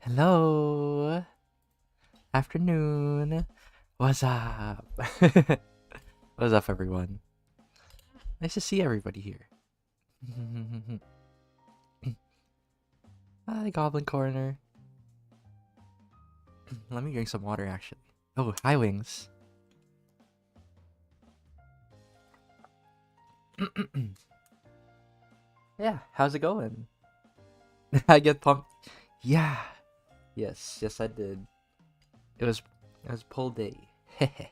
Hello. Afternoon. What's up? What's up, everyone? Nice to see everybody here. Hi, Goblin Corner. Let me drink some water, actually. Oh, hi, Wings. Yeah, how's it going? I get pumped. Yeah. Yes, I did. It was pull day. It's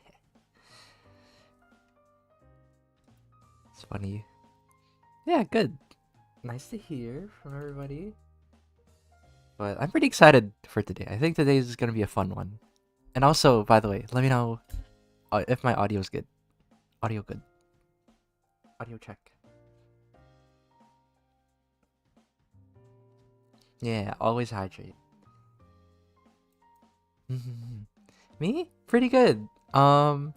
funny. Yeah, good. Nice to hear from everybody. But I'm pretty excited for today. I think today is gonna be a fun one. And also, by the way, let me know if my audio is good. Audio good. Audio check. Yeah, always hydrate. Me? Pretty good. I've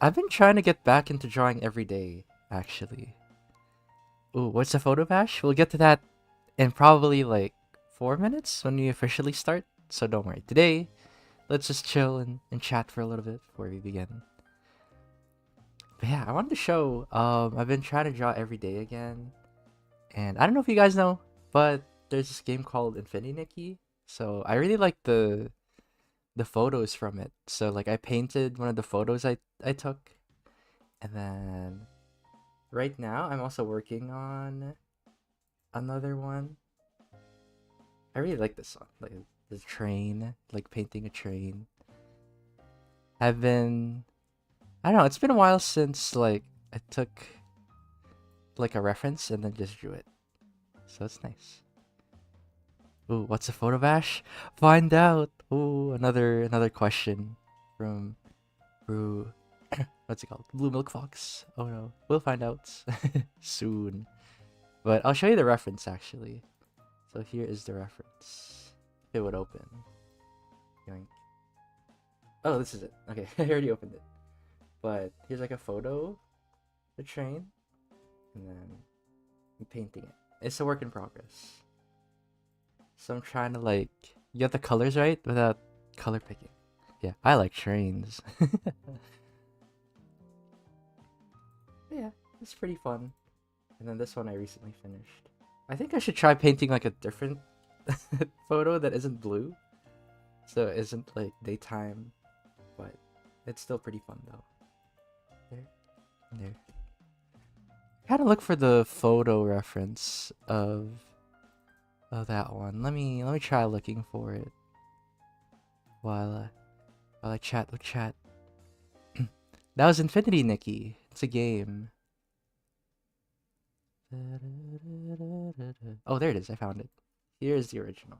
been trying to get back into drawing every day, actually. Ooh, what's a photo bash? We'll get to that in probably like 4 minutes when we officially start. So don't worry. Today, let's just chill and chat for a little bit before we begin. But yeah, I wanted to show. I've been trying to draw every day again, and I don't know if you guys know, but there's this game called Infinity Nikki. So I really like the photos from it. So like I painted one of the photos I took, and then right now I'm also working on another one. I really like this one, like the train, like painting a train. I've been, I don't know, it's been a while since like I took like a reference and then just drew it. So it's nice. Ooh, what's a photo bash? Find out. Ooh, another question from Brew. What's it called? Blue Milk Fox. Oh no, we'll find out soon. But I'll show you the reference actually. So here is the reference. It would open. Yoink. Oh, this is it. Okay, I already opened it. But here's like a photo, the train, and then I'm painting it. It's a work in progress. So I'm trying to like get the colors right without color picking. Yeah, I like trains. Yeah, it's pretty fun. And then this one I recently finished. I think I should try painting like a different photo that isn't blue. So it isn't like daytime, but it's still pretty fun though. There, there. Kind of look for the photo reference of that one. Let me try looking for it while while I chat with chat. That was Infinity Nikki. It's a game. Oh, there it is. I found it. Here's the original.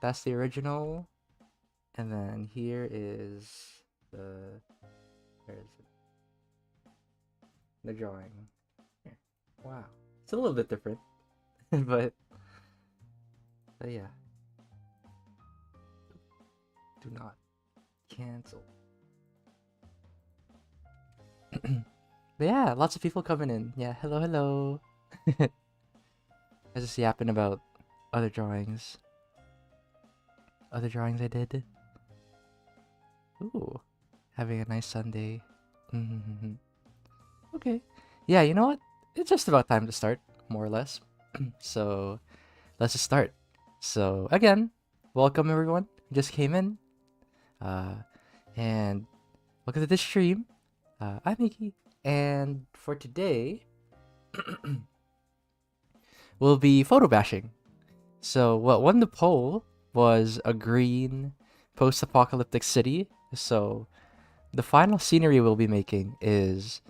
That's the original. And then here is the... Where is it? The drawing. Here. Wow. It's a little bit different. but... But yeah. Do not cancel. But yeah, lots of people coming in. Yeah, hello, hello. I was just yapping about other drawings. Other drawings I did. Ooh, having a nice Sunday. Okay. Yeah, you know what? It's just about time to start, more or less. So, let's just start. So, again, welcome everyone who just came in. Uh, and welcome to this stream. I'm Iggy. And for today, we'll be photo bashing. So, what won the poll was a green post apocalyptic city. So, the final scenery we'll be making is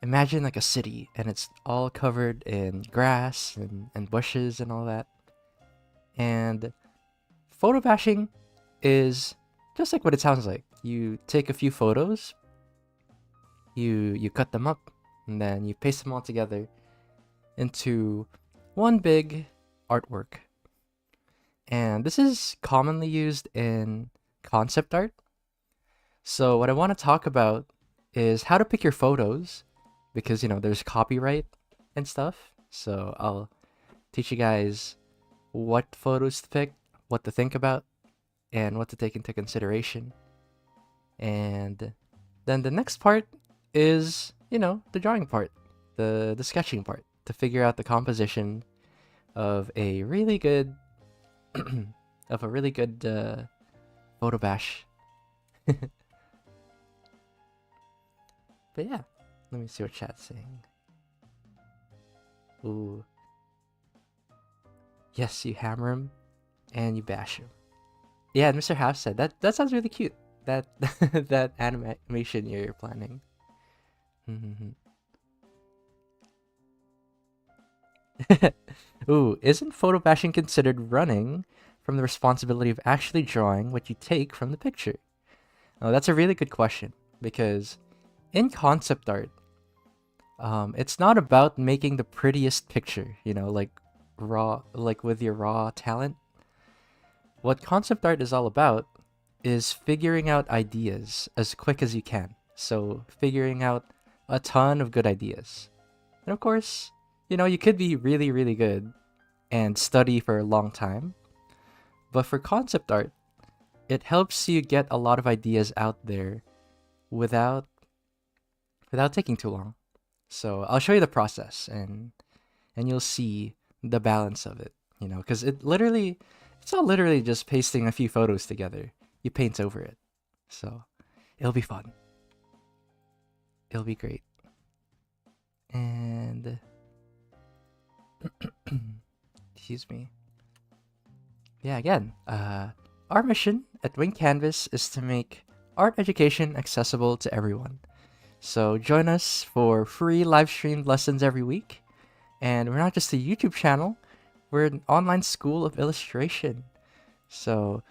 imagine like a city and it's all covered in grass and bushes and all that. And photo bashing is just like what it sounds like. You take a few photos, you cut them up, and then you paste them all together into one big artwork. And this is commonly used in concept art. So what I want to talk about is how to pick your photos because there's copyright and stuff. So I'll teach you guys what photos to pick, what to think about and what to take into consideration. And then the next part is, the drawing part, the sketching part, to figure out the composition of a really good photo bash. But yeah, let me see what chat's saying. Ooh. Yes, you hammer him and you bash him. Yeah, Mr. Half said that sounds really cute. That that animation you're planning. Ooh, isn't photo bashing considered running from the responsibility of actually drawing what you take from the picture? Oh, that's a really good question, because in concept art, it's not about making the prettiest picture, like with your raw talent. What concept art is all about is figuring out ideas as quick as you can. So figuring out a ton of good ideas. And of course, you could be really, really good and study for a long time. But for concept art, it helps you get a lot of ideas out there without taking too long. So I'll show you the process, and you'll see the balance of it, because it's not literally just pasting a few photos together. You paint over it. So it'll be fun. It'll be great. And excuse me. Yeah, again, our mission at Wing Canvas is to make art education accessible to everyone. So join us for free live streamed lessons every week. And we're not just a YouTube channel, we're an online school of illustration. So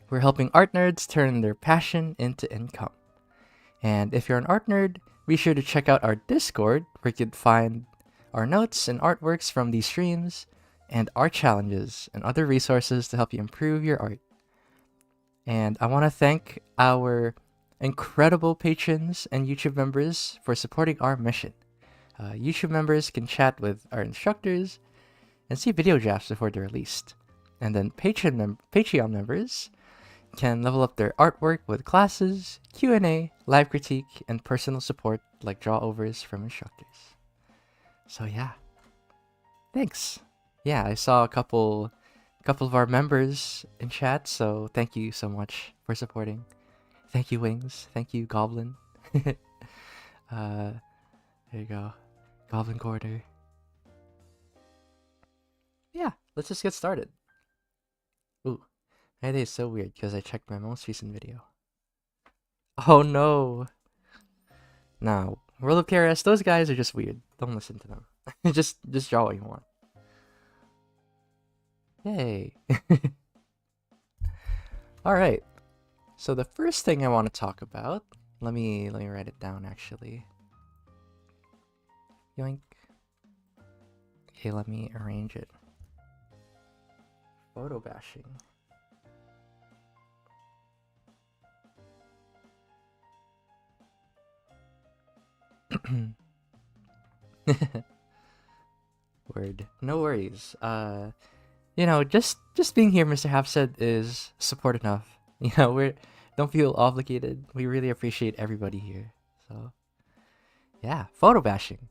we're helping art nerds turn their passion into income. And if you're an art nerd, be sure to check out our Discord, where you can find our notes and artworks from these streams, and art challenges and other resources to help you improve your art. And I want to thank our incredible patrons and YouTube members for supporting our mission. YouTube members can chat with our instructors and see video drafts before they're released. And then Patreon members can level up their artwork with classes, Q&A, live critique, and personal support like draw-overs from instructors. So yeah, thanks. Yeah, I saw a couple of our members in chat, so thank you so much for supporting. Thank you, Wings. Thank you, Goblin. There you go. Goblin Quarter. Yeah, let's just get started. Ooh, my day is so weird because I checked my most recent video. Oh no! No, World of KRS, those guys are just weird. Don't listen to them. just draw what you want. Yay! Alright. So the first thing I want to talk about, let me write it down actually. Yoink. Okay, let me arrange it. Photo bashing. Word. No worries. Just being here, Mr. Half said, is support enough. Don't feel obligated. We really appreciate everybody here. So yeah, photo bashing.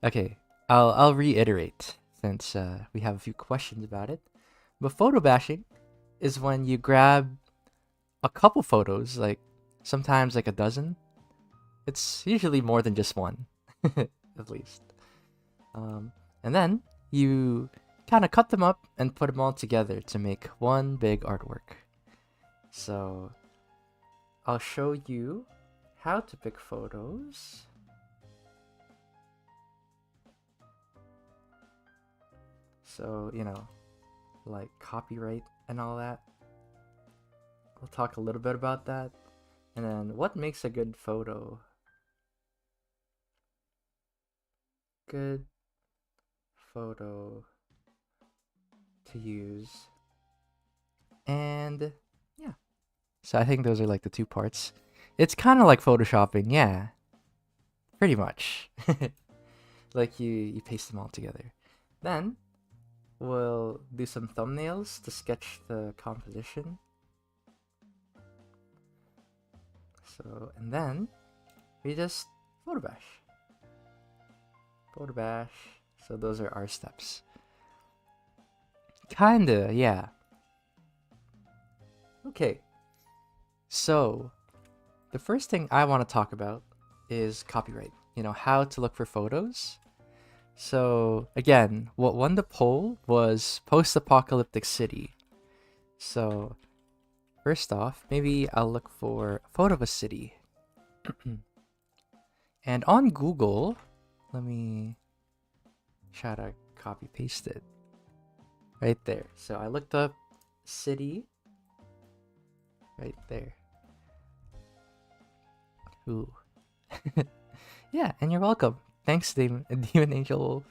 Okay, I'll reiterate since we have a few questions about it. But photo bashing is when you grab a couple photos, like sometimes like a dozen. It's usually more than just one, at least. And then you kind of cut them up and put them all together to make one big artwork. So I'll show you how to pick photos. So, like copyright and all that. We'll talk a little bit about that. And then what makes a good photo? Good photo to use. And yeah. So I think those are like the two parts. It's kind of like photoshopping, yeah. Pretty much. Like you paste them all together. Then we'll do some thumbnails to sketch the composition. So, and then we just photobash. Photobash. So those are our steps. Kinda, yeah. Okay. So, the first thing I want to talk about is copyright. You know, how to look for photos. So, again, what won the poll was post-apocalyptic city. So, first off, maybe I'll look for photo of a city. And on Google, let me try to copy paste it. Right there. So I looked up city. Right there. Ooh. Yeah, and you're welcome. Thanks, Demon Angel Wolf,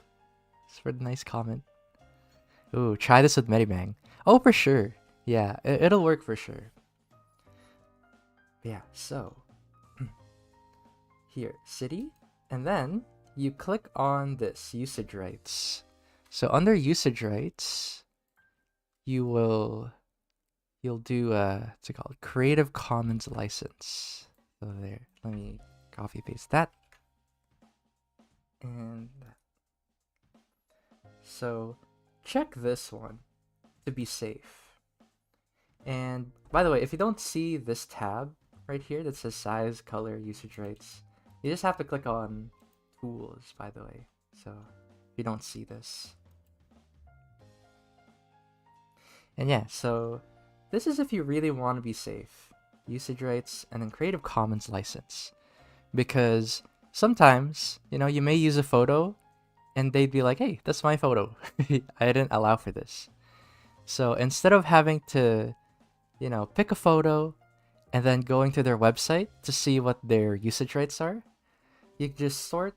for the nice comment. Ooh, try this with MediBang. Oh, for sure. Yeah, it'll work for sure. Yeah, so here, city, and then you click on this usage rights. So under usage rights, you'll do what's it called? Creative Commons license. So there, let me copy paste that. And so check this one to be safe. And by the way, if you don't see this tab right here that says size, color, usage rights, you just have to click on tools, by the way. So if you don't see this. And yeah, so this is if you really want to be safe. Usage rights and then Creative Commons license. Because sometimes, you know, you may use a photo and they'd be like, hey, that's my photo. I didn't allow for this. So instead of having to, you know, pick a photo and then going to their website to see what their usage rights are, you just sort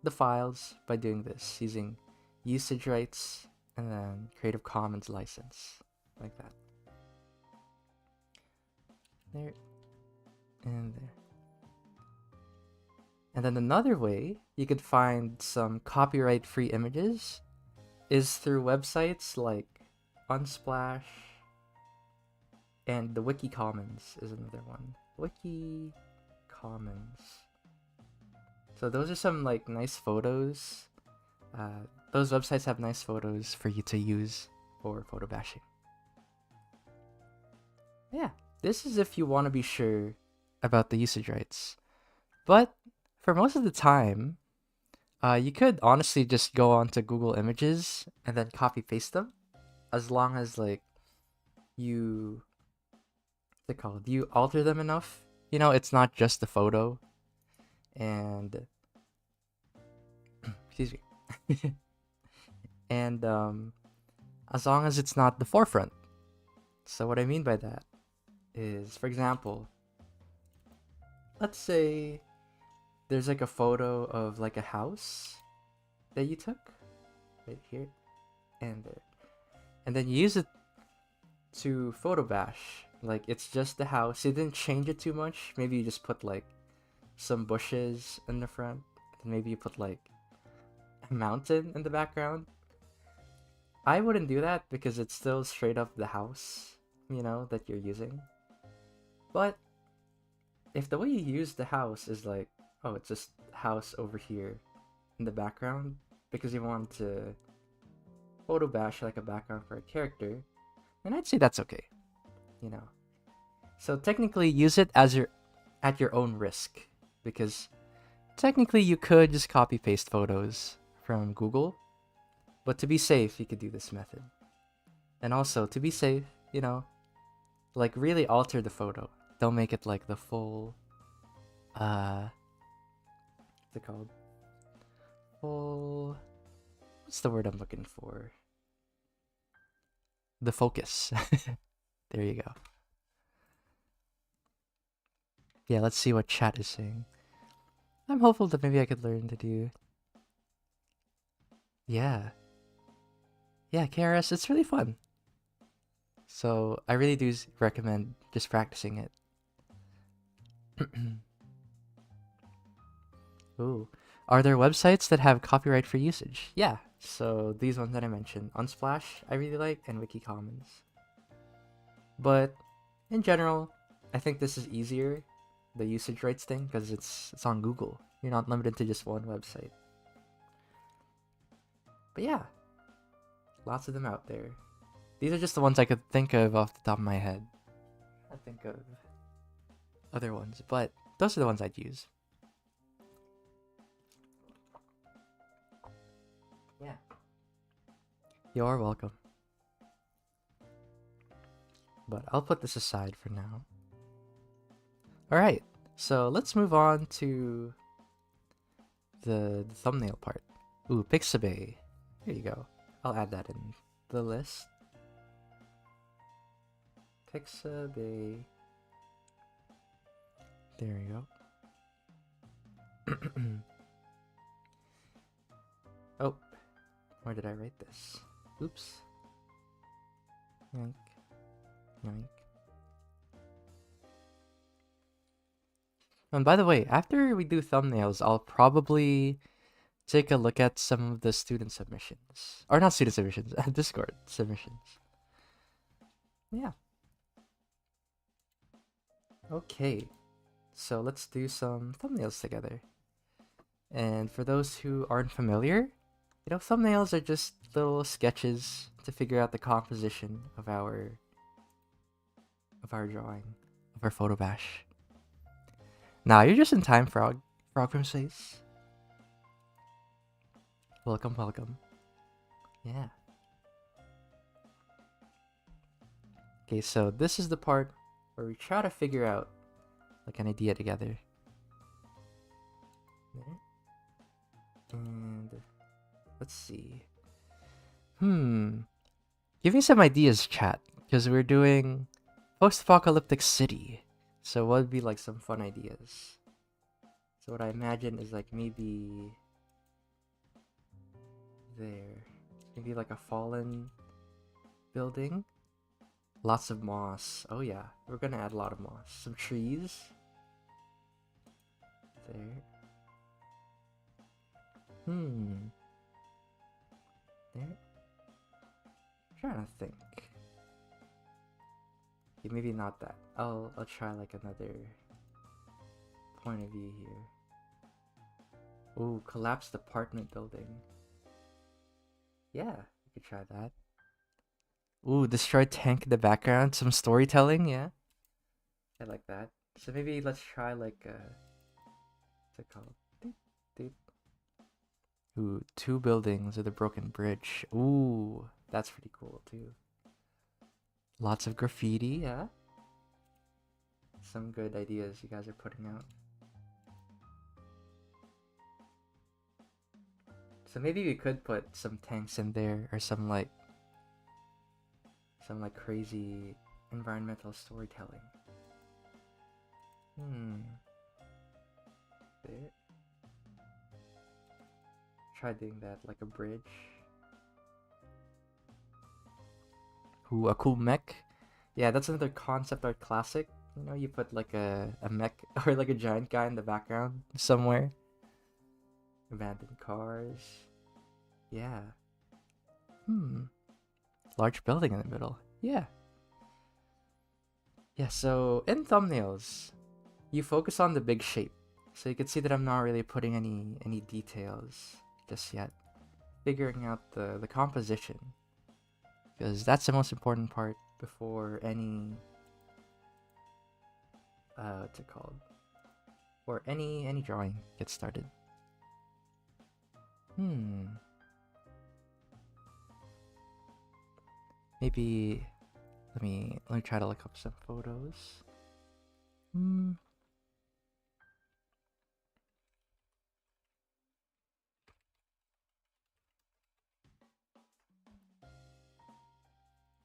the files by doing this, using usage rights and then Creative Commons license, like that. There and there. And then another way you could find some copyright-free images is through websites like Unsplash, and the Wiki Commons is another one. Wiki Commons. So those are some like nice photos. Those websites have nice photos for you to use for photo bashing. Yeah, this is if you want to be sure about the usage rights. But for most of the time, you could honestly just go onto Google Images and then copy paste them, as long as like you, what's it called? You alter them enough. You know, it's not just the photo, and excuse me, and as long as it's not the forefront. So what I mean by that is, for example, let's say there's like a photo of like a house that you took right here and there, and then you use it to photo bash. Like it's just the house, you didn't change it too much. Maybe you just put like some bushes in the front, and maybe you put like a mountain in the background. I wouldn't do that because it's still straight up the house, you know, that you're using. But if the way you use the house is like, oh, it's just house over here in the background because you want to photo bash like a background for a character, then I'd say that's okay, you know. So technically use it as at your own risk, because technically you could just copy paste photos from Google, but to be safe you could do this method. And also to be safe, you know, like really alter the photo. Don't make it like the full what's it called? Full, what's the word I'm looking for? The focus. There you go. Yeah, let's see what chat is saying. I'm hopeful that maybe I could learn to do. Yeah. Yeah, KRS, it's really fun. So I really do recommend just practicing it. Ooh. Are there websites that have copyright for usage? Yeah, So these ones that I mentioned, Unsplash, I really like, and Wiki Commons. But in general, I think this is easier, the usage rights thing, because it's on Google. You're not limited to just one website. But yeah, lots of them out there. These are just the ones I could think of off the top of my head. I think of other ones, but those are the ones I'd use. Yeah. You're welcome. But I'll put this aside for now. Alright, so let's move on to the thumbnail part. Ooh, Pixabay. Here you go. I'll add that in the list. Pixabay. There we go. Oh, where did I write this? Oops. Yoink. Yoink. And by the way, after we do thumbnails, I'll probably take a look at some of the student submissions. Or not student submissions, Discord submissions. Yeah. Okay. So let's do some thumbnails together. And for those who aren't familiar, thumbnails are just little sketches to figure out the composition of our drawing, of our photo bash. Nah, you're just in time, Frog. Frog from Space. Welcome, welcome. Yeah. Okay, so this is the part where we try to figure out like an idea together. There. And let's see. Give me some ideas, chat, because we're doing post-apocalyptic city. So what would be like some fun ideas? So what I imagine is like maybe there. Maybe like a fallen building. Lots of moss. Oh yeah, we're gonna add a lot of moss. Some trees. There. There. I'm trying to think. Okay, maybe not that. I'll try like another point of view here. Ooh, collapsed apartment building. Yeah, we could try that. Ooh, destroyed tank in the background. Some storytelling, yeah. I like that. So maybe let's try like what's it called? Doot, doot. Ooh, 2 buildings with a broken bridge. Ooh, that's pretty cool too. Lots of graffiti, yeah. Some good ideas you guys are putting out. So maybe we could put some tanks in there or some like crazy environmental storytelling. There. Try doing that like a bridge. Ooh, a cool mech. Yeah, that's another concept art classic. You put like a mech or like a giant guy in the background somewhere. Abandoned cars. Yeah. Large building in the middle. Yeah. Yeah, so in thumbnails, you focus on the big shape. So you can see that I'm not really putting any details just yet. Figuring out the composition. Because that's the most important part before any what's it called? Or any drawing gets started. Maybe let me try to look up some photos.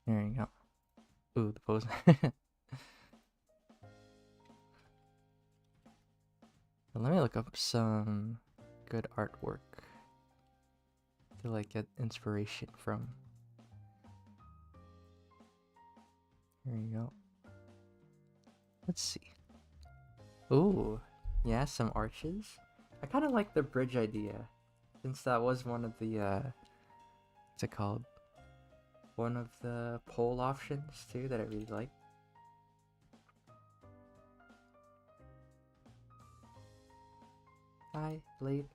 There you go. Ooh, the pose. Let me look up some good artwork to like get inspiration from. There you go. Let's see. Ooh, yeah, some arches. I kind of like the bridge idea, since that was one of the what's it called? One of the poll options too that I really like. Hi, late.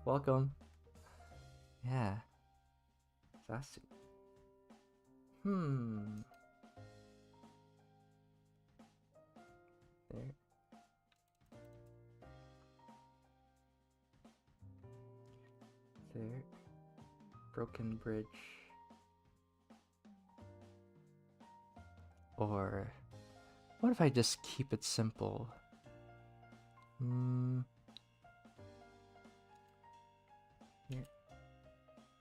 Welcome. Yeah. Sasu. There. There. Broken bridge. Or what if I just keep it simple? Here.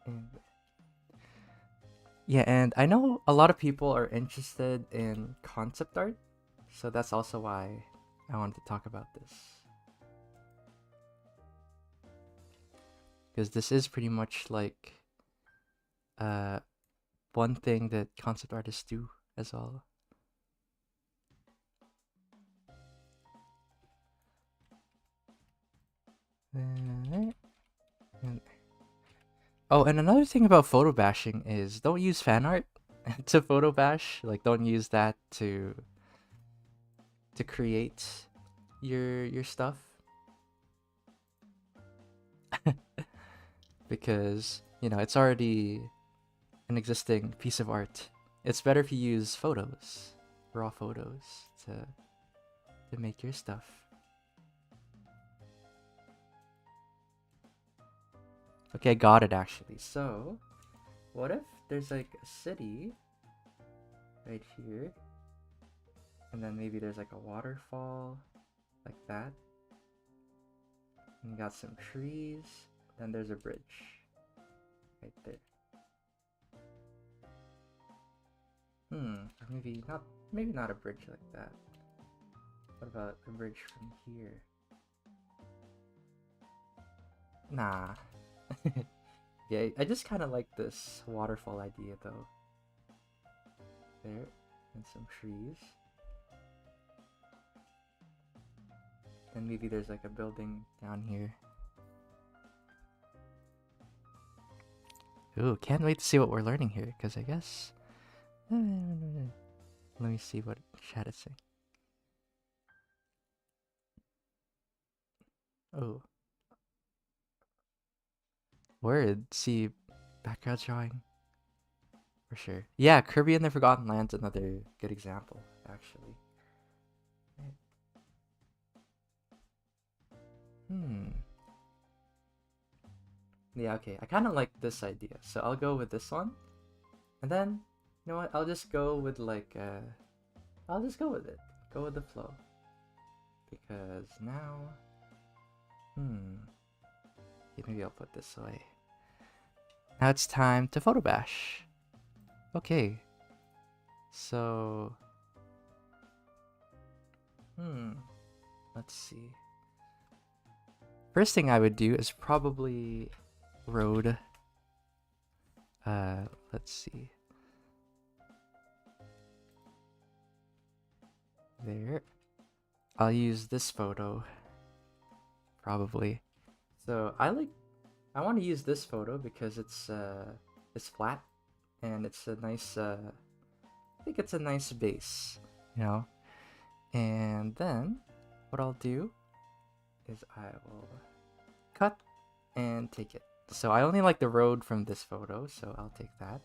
And yeah, and I know a lot of people are interested in concept art, so that's also why I wanted to talk about this. Because this is pretty much like one thing that concept artists do as well. Oh, and another thing about photo bashing is don't use fan art to photo bash. Like, don't use that to create your stuff. Because, you know, it's already an existing piece of art. It's better if you use photos, raw photos, to make your stuff. Okay, I got it actually. So, what if there's like a city right here, and then maybe there's like a waterfall, like that. And you got some trees, then there's a bridge right there. Or maybe not a bridge like that. What about a bridge from here? Nah. Yeah, I just kind of like this waterfall idea though. There, and some trees. Then maybe there's like a building down here. Ooh, can't wait to see what we're learning here, because I guess... Let me see what chat is saying. Oh. Word. See, background drawing. For sure. Yeah, Kirby and the Forgotten Land's another good example, actually. Yeah, okay. I kind of like this idea, so I'll go with this one. And then, you know what? I'll just go with like, I'll just go with it. Go with the flow. Because now... Yeah, maybe I'll put this away. Now it's time to photo bash. Okay. So... Let's see. First thing I would do is probably road. Let's see. There. I'll use this photo. Probably. So I want to use this photo because it's flat and it's a nice I think it's a nice base, you know. And then what I'll do is I will cut and take it. So I only like the road from this photo, so I'll take that.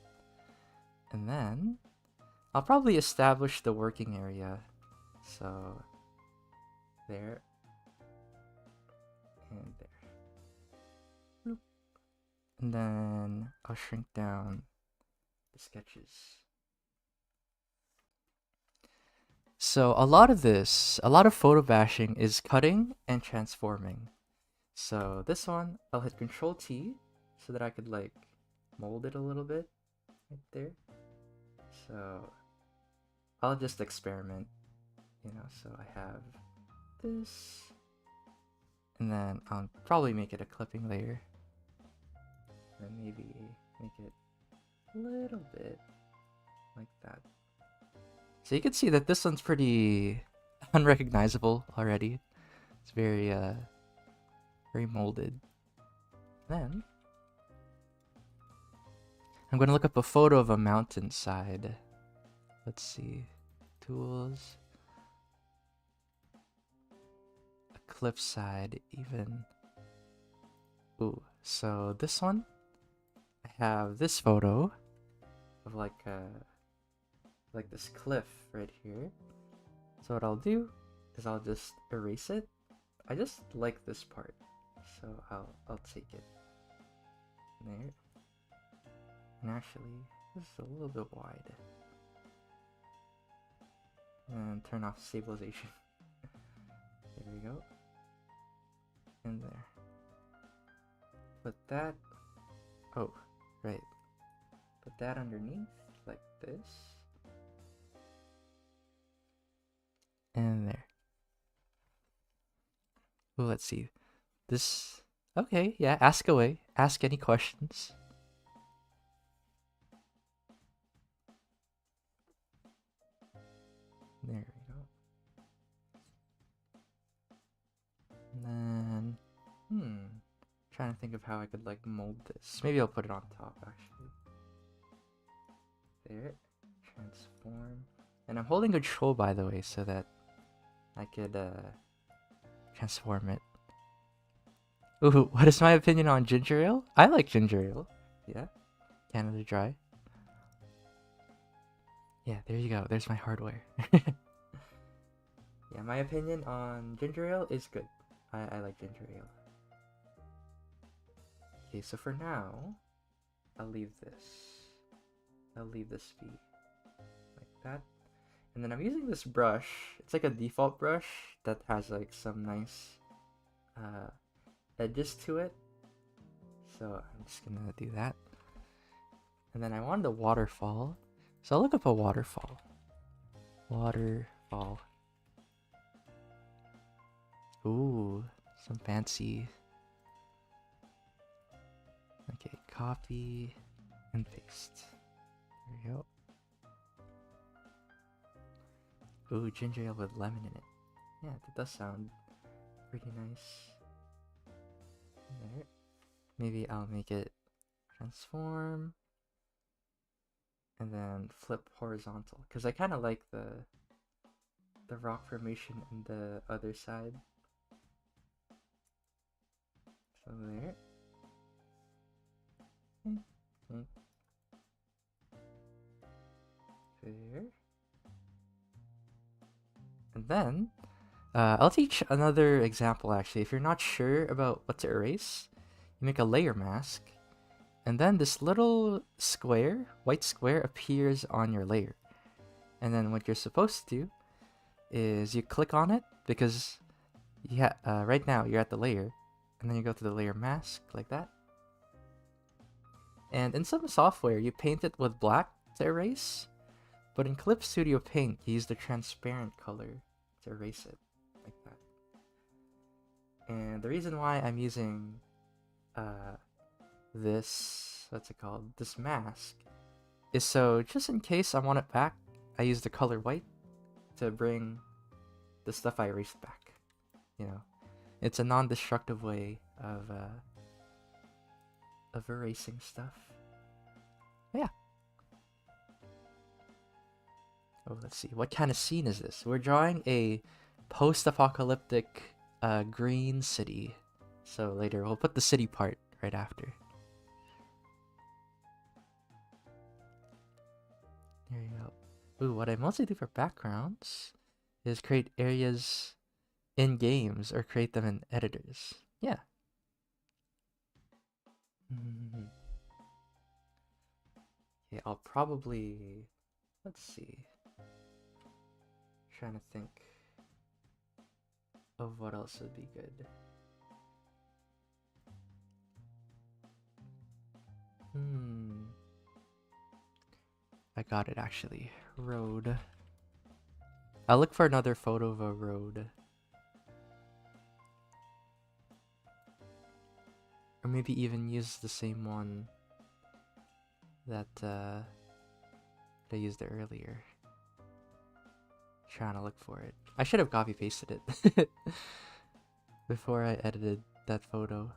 And then I'll probably establish the working area. So there and there. Bloop. And then I'll shrink down the sketches. So a lot of photo bashing is cutting and transforming. So this one, I'll hit Control T so that I could like mold it a little bit right there. So I'll just experiment, you know, so I have this, and then I'll probably make it a clipping layer, and maybe make it a little bit like that. So you can see that this one's pretty unrecognizable already. It's very very molded. Then I'm gonna look up a photo of a mountainside. Let's see. Tools. A cliffside, even. Ooh, so this one, I have this photo of like this cliff right here. So what I'll do is I'll just erase it. I just like this part, so I'll take it there. And actually, this is a little bit wide. And turn off stabilization. There we go. In there. Put that. Oh, right. Put that underneath like this. And there. Ooh, let's see. This. Okay, yeah, ask away. Ask any questions. There we go. And then, trying to think of how I could like mold this. Maybe I'll put it on top actually. There. Transform. And I'm holding control, by the way, so that I could transform it. Ooh, what is my opinion on ginger ale? I like ginger ale. Yeah. Canada Dry. Yeah, there you go. There's my hardware. Yeah, my opinion on ginger ale is good. I like ginger ale. Okay, so for now, I'll leave this. I'll leave this be like that. And then I'm using this brush. It's like a default brush that has like some nice edges to it. So I'm just gonna do that. And then I wanted a waterfall. So I'll look up a waterfall. Waterfall. Ooh, some fancy. Okay, copy and paste. There we go. Ooh, ginger ale with lemon in it. Yeah, that does sound pretty nice. There. Maybe I'll make it transform. And then flip horizontal. Because I kind of like the rock formation on the other side. So there. Okay. There. And then, I'll teach another example actually. If you're not sure about what to erase, you make a layer mask. And then this little square, white square, appears on your layer. And then what you're supposed to do is you click on it because right now you're at the layer. And then you go to the layer mask like that. And in some software, you paint it with black to erase. But in Clip Studio Paint, you use the transparent color to erase it like that. And the reason why I'm using this, what's it called, this mask, is so just in case I want it back, I use the color white to bring the stuff I erased back. You know, it's a non-destructive way of erasing stuff. Yeah. Oh, let's see. What kind of scene is this? We're drawing a post-apocalyptic green city. So later we'll put the city part right after. There you go. Ooh, what I mostly do for backgrounds is create areas in games or create them in editors. Yeah. Okay, I'll probably... Let's see. Trying to think of what else would be good. I got it actually. Road. I'll look for another photo of a road. Or maybe even use the same one that I used earlier. Trying to look for it. I should have copy pasted it before I edited that photo.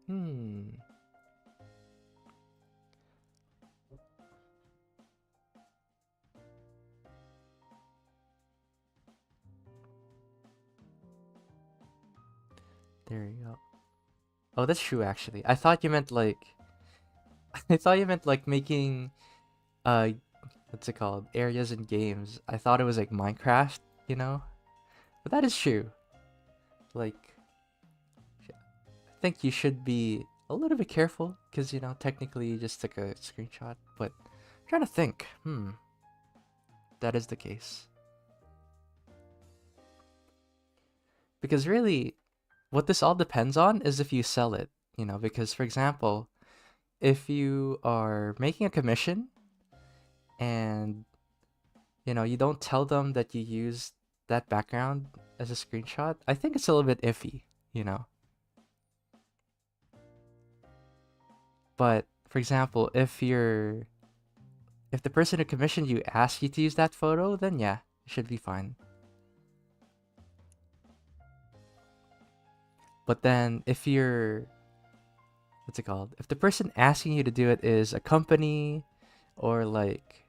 Hmm. There you go. Oh, that's true actually. I thought you meant like I thought you meant like making uh what's it called? Areas in games. I thought it was like Minecraft, you know? But that is true. Like I think you should be a little bit careful because you know, technically you just took a screenshot, but I'm trying to think. That is the case. Because really what this all depends on is if you sell it, you know, because for example, if you are making a commission and you know, you don't tell them that you used that background as a screenshot, I think it's a little bit iffy, you know. But for example, if the person who commissioned you asks you to use that photo, then yeah, it should be fine. But then if you're what's it called? If the person asking you to do it is a company or like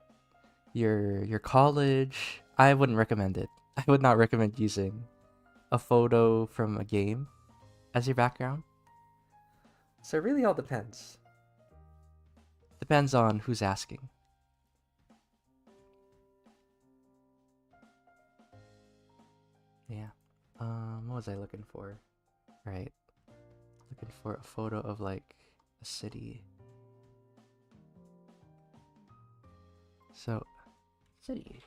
your college, I wouldn't recommend it. I would not recommend using a photo from a game as your background. So it really all depends. Depends on who's asking. Yeah. What was I looking for? Right. Looking for a photo of like a city. So, city.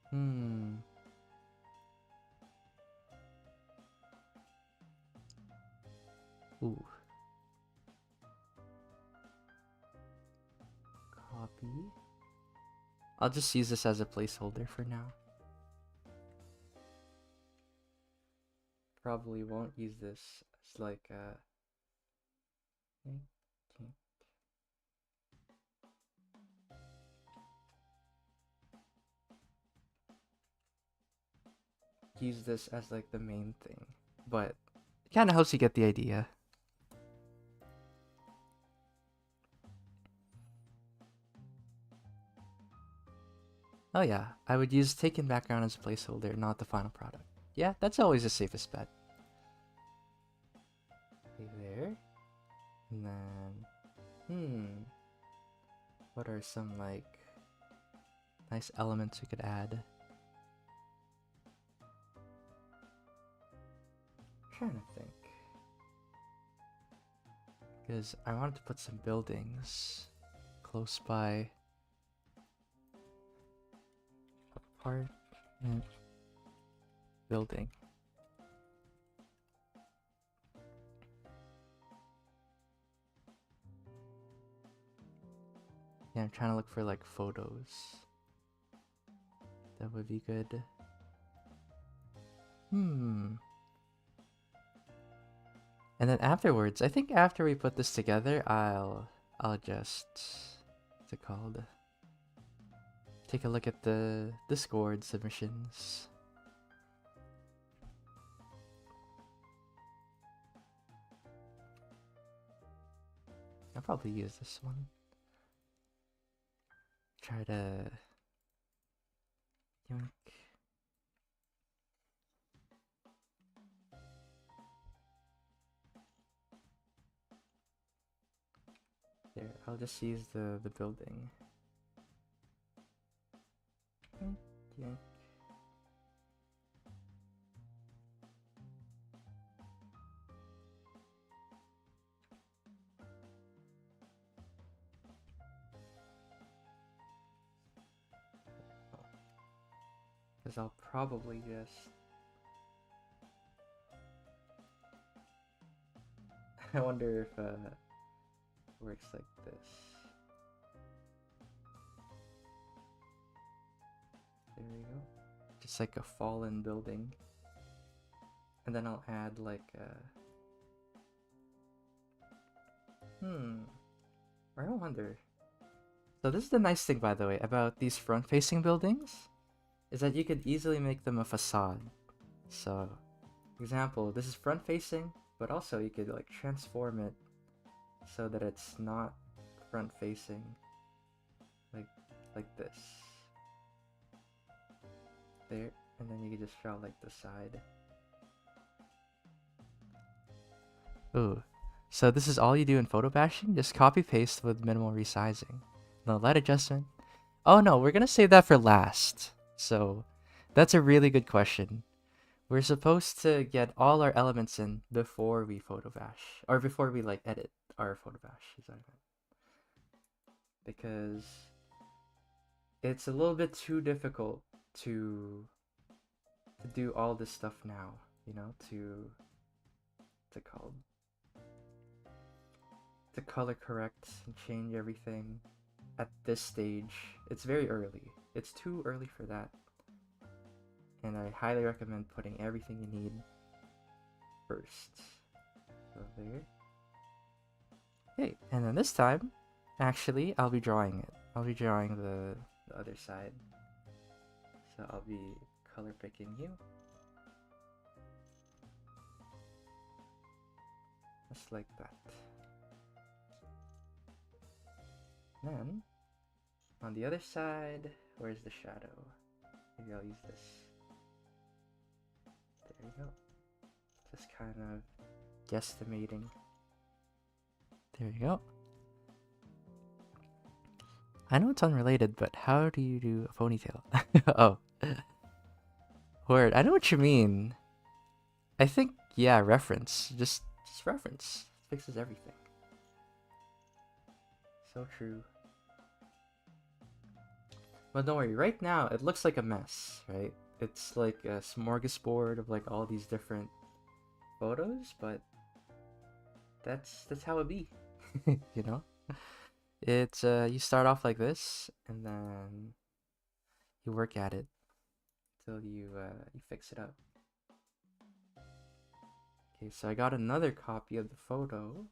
Hmm. Ooh. Copy. I'll just use this as a placeholder for now. Probably won't use this as like a. Use this as like the main thing, but it kind of helps you get the idea. Oh yeah, I would use taken background as a placeholder, not the final product. Yeah, that's always the safest bet. Okay, there. And then, what are some like nice elements we could add? I'm trying to think. Because I wanted to put some buildings close by. Apartment building. Yeah, I'm trying to look for like photos. That would be good. And then afterwards, I think after we put this together, I'll just what's it called? Take a look at the Discord submissions. I'll probably use this one. Try to yoink. There, I'll just use the building. Yoink. Because I'll probably just I wonder if it works like this. There we go. Just like a fallen building. And then I'll add like a... I wonder. So this is the nice thing, by the way, about these front-facing buildings. is that you could easily make them a facade. So, example, this is front facing, but also you could like transform it so that it's not front facing, like this. There, and then you can just draw like the side. Ooh. So this is all you do in photobashing? Just copy paste with minimal resizing. No light adjustment. Oh no, we're gonna save that for last. So that's a really good question. We're supposed to get all our elements in before we photobash. Or before we like edit our photobash, is what I meant. Because it's a little bit too difficult to do all this stuff now, you know, to color correct and change everything at this stage. It's very early. It's too early for that. And I highly recommend putting everything you need first. So there. Okay, and then this time, actually, I'll be drawing it. I'll be drawing the other side. So I'll be color picking you. Just like that. Then, on the other side, where's the shadow? Maybe I'll use this. There you go. Just kind of guesstimating. There you go. I know it's unrelated, but how do you do a ponytail? Oh. Word, I know what you mean. I think, yeah, reference. Just reference. Fixes everything. So true. But don't worry, right now it looks like a mess, right? It's like a smorgasbord of like all these different photos, but that's how it be. You know? It's you start off like this and then you work at it till you fix it up. Okay, so I got another copy of the photo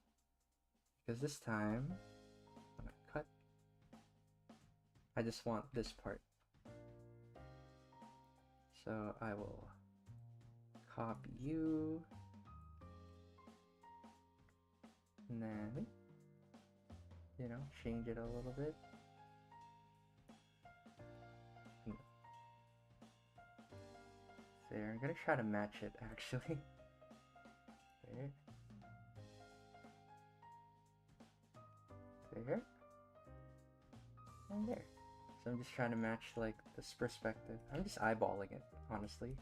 because this time I'm gonna cut. I just want this part. So I will copy you and then, you know, change it a little bit. There, I'm gonna try to match it actually. There. There. And there. So I'm just trying to match like this perspective. I'm just eyeballing it, honestly.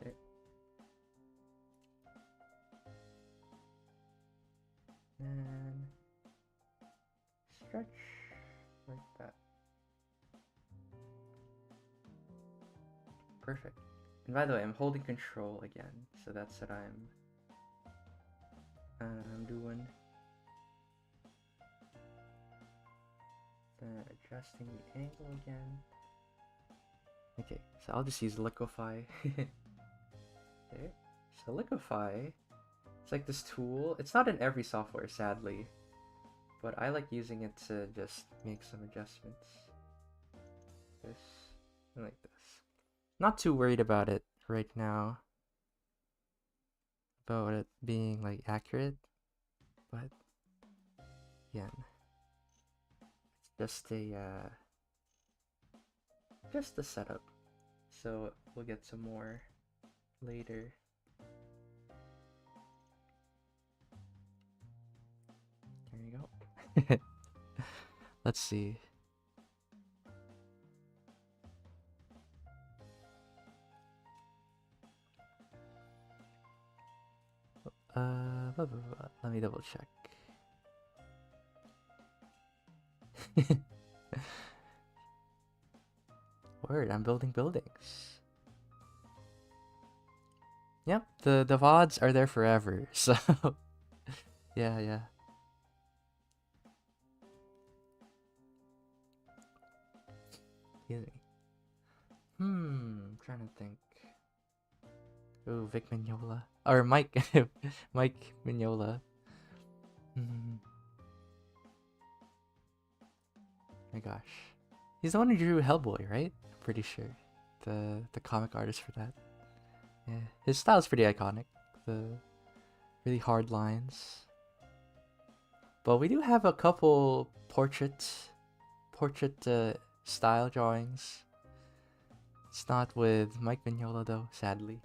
There. And stretch like that. Perfect. And by the way, I'm holding control again, so that's what I'm doing. Adjusting the angle again. Okay, so I'll just use liquefy. Okay, so liquefy, it's like this tool. It's not in every software, sadly, but I like using it to just make some adjustments. This and like this. Not too worried about it right now, about it being like accurate, but again, it's just a setup. So we'll get some more later. There you go. Let's see. Let me double check. Word, I'm building buildings. Yep, the VODs are there forever, so yeah. Excuse me. I'm trying to think. Ooh, Vic Mignola. Or Mike. Mike Mignola. My gosh. He's the one who drew Hellboy, right? I'm pretty sure. The comic artist for that. Yeah, his style is pretty iconic. The really hard lines. But we do have a couple portrait style drawings. It's not with Mike Mignola though, sadly.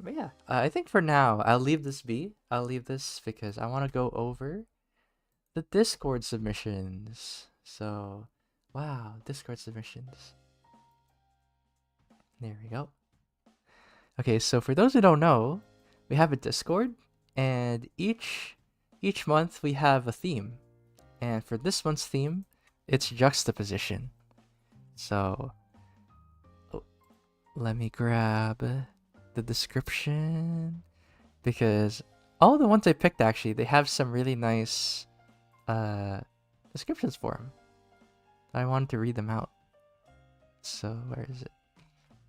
But yeah, I think for now I'll leave this be. I'll leave this because I want to go over the Discord submissions. So, wow, Discord submissions. There we go. Okay, so for those who don't know, we have a Discord, and each month we have a theme. And for this month's theme, it's juxtaposition. So, let me grab the description because all the ones I picked actually they have some really nice descriptions for them. I wanted to read them out. So where is it?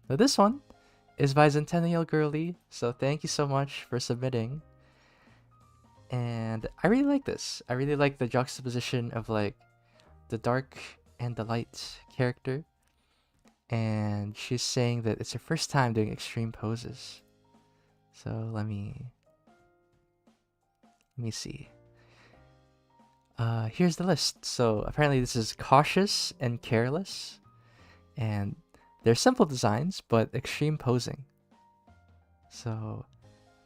So this one is by Centennial Girly. So thank you so much for submitting. And I really like this. I really like the juxtaposition of like the dark and the light character. And she's saying that it's her first time doing extreme poses. So let me see. Here's the list. So apparently this is cautious and careless, and they're simple designs but extreme posing. So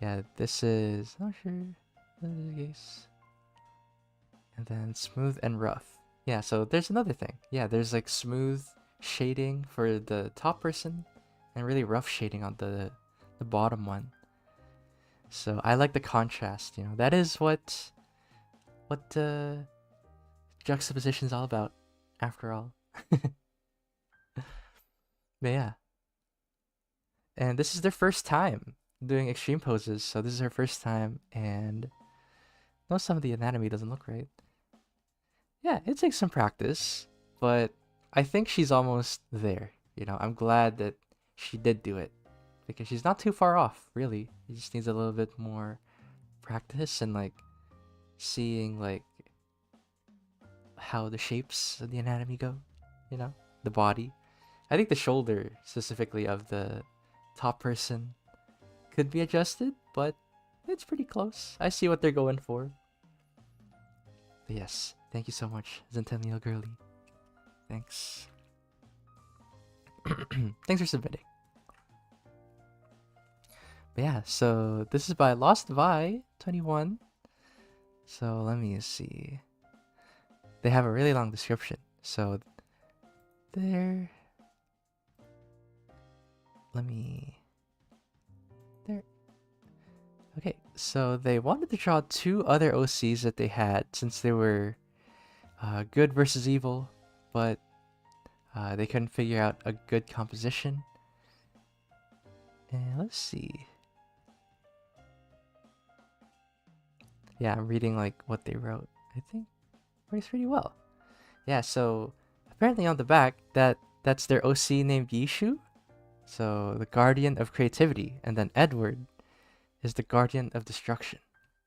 yeah, this is not sure this is the case. And then smooth and rough. Yeah, so there's another thing. Yeah, there's like smooth shading for the top person and really rough shading on the bottom one. So I like the contrast, you know. That is what juxtaposition is all about, after all. But yeah. And this is their first time doing extreme poses, so this is her first time, and no, some of the anatomy doesn't look right. Yeah, it takes some practice, but I think she's almost there. You know, I'm glad that she did do it because she's not too far off, really. She just needs a little bit more practice and like seeing like how the shapes of the anatomy go, you know, the body. I think the shoulder specifically of the top person could be adjusted, but it's pretty close. I see what they're going for. But yes, thank you so much, Centennial Girly. Thanks. Thanks for submitting. But yeah, so this is by Lost Vi 21. So let me see. They have a really long description. So there. There. Okay, so they wanted to draw two other OCs that they had since they were good versus evil, but they couldn't figure out a good composition. And let's see. Yeah, I'm reading like what they wrote. I think works pretty well. Yeah, so apparently on the back that's their OC named Yishu. So the guardian of creativity, and then Edward is the guardian of destruction.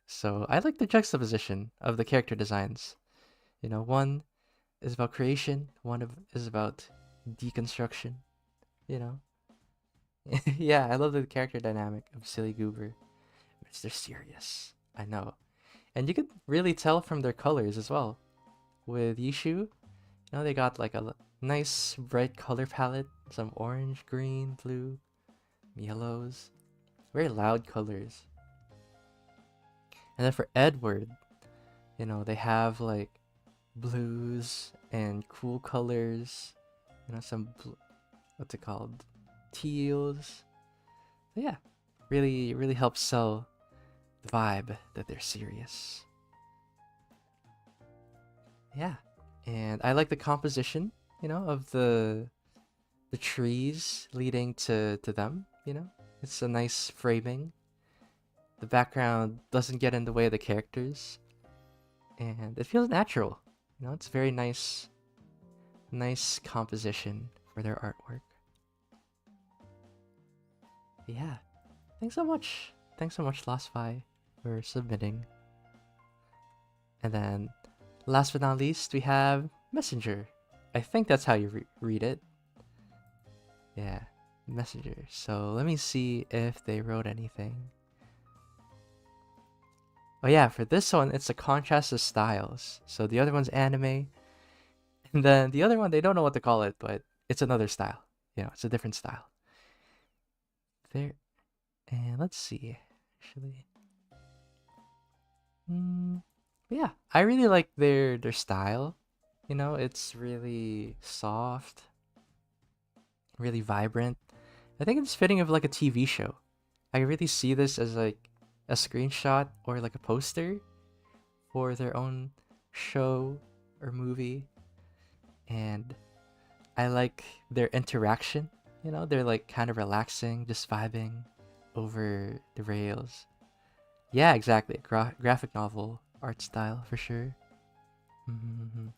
So I like the juxtaposition of the character designs. You know, one is about creation, is about deconstruction. You know, yeah, I love the character dynamic of Silly Goober. They're serious. I know, and you could really tell from their colors as well. With Yishu, you know, they got like a nice bright color palette, some orange, green, blue, yellows, very loud colors. And then for Edward, you know, they have like blues and cool colors, you know, some what's it called, teals. So yeah, really helps sell the vibe that they're serious. Yeah, and I like the composition, you know, of the trees leading to them. You know, it's a nice framing. The background doesn't get in the way of the characters, and it feels natural. You know, it's very nice composition for their artwork. Yeah, thanks so much. Thanks so much, Last Fi, for submitting. And then last but not least, we have Messenger. I think that's how you read it. Yeah, Messenger. So let me see if they wrote anything. Oh yeah, for this one, it's a contrast of styles. So the other one's anime, and then the other one, they don't know what to call it, but it's another style. You know, it's a different style. There, and let's see, actually. Yeah, I really like their style. You know, it's really soft, really vibrant. I think it's fitting of like a TV show. I really see this as like a screenshot or like a poster for their own show or movie. And I like their interaction. You know, they're like kind of relaxing, just vibing over the rails. Yeah, exactly. Graphic novel art style for sure. Mm-hmm.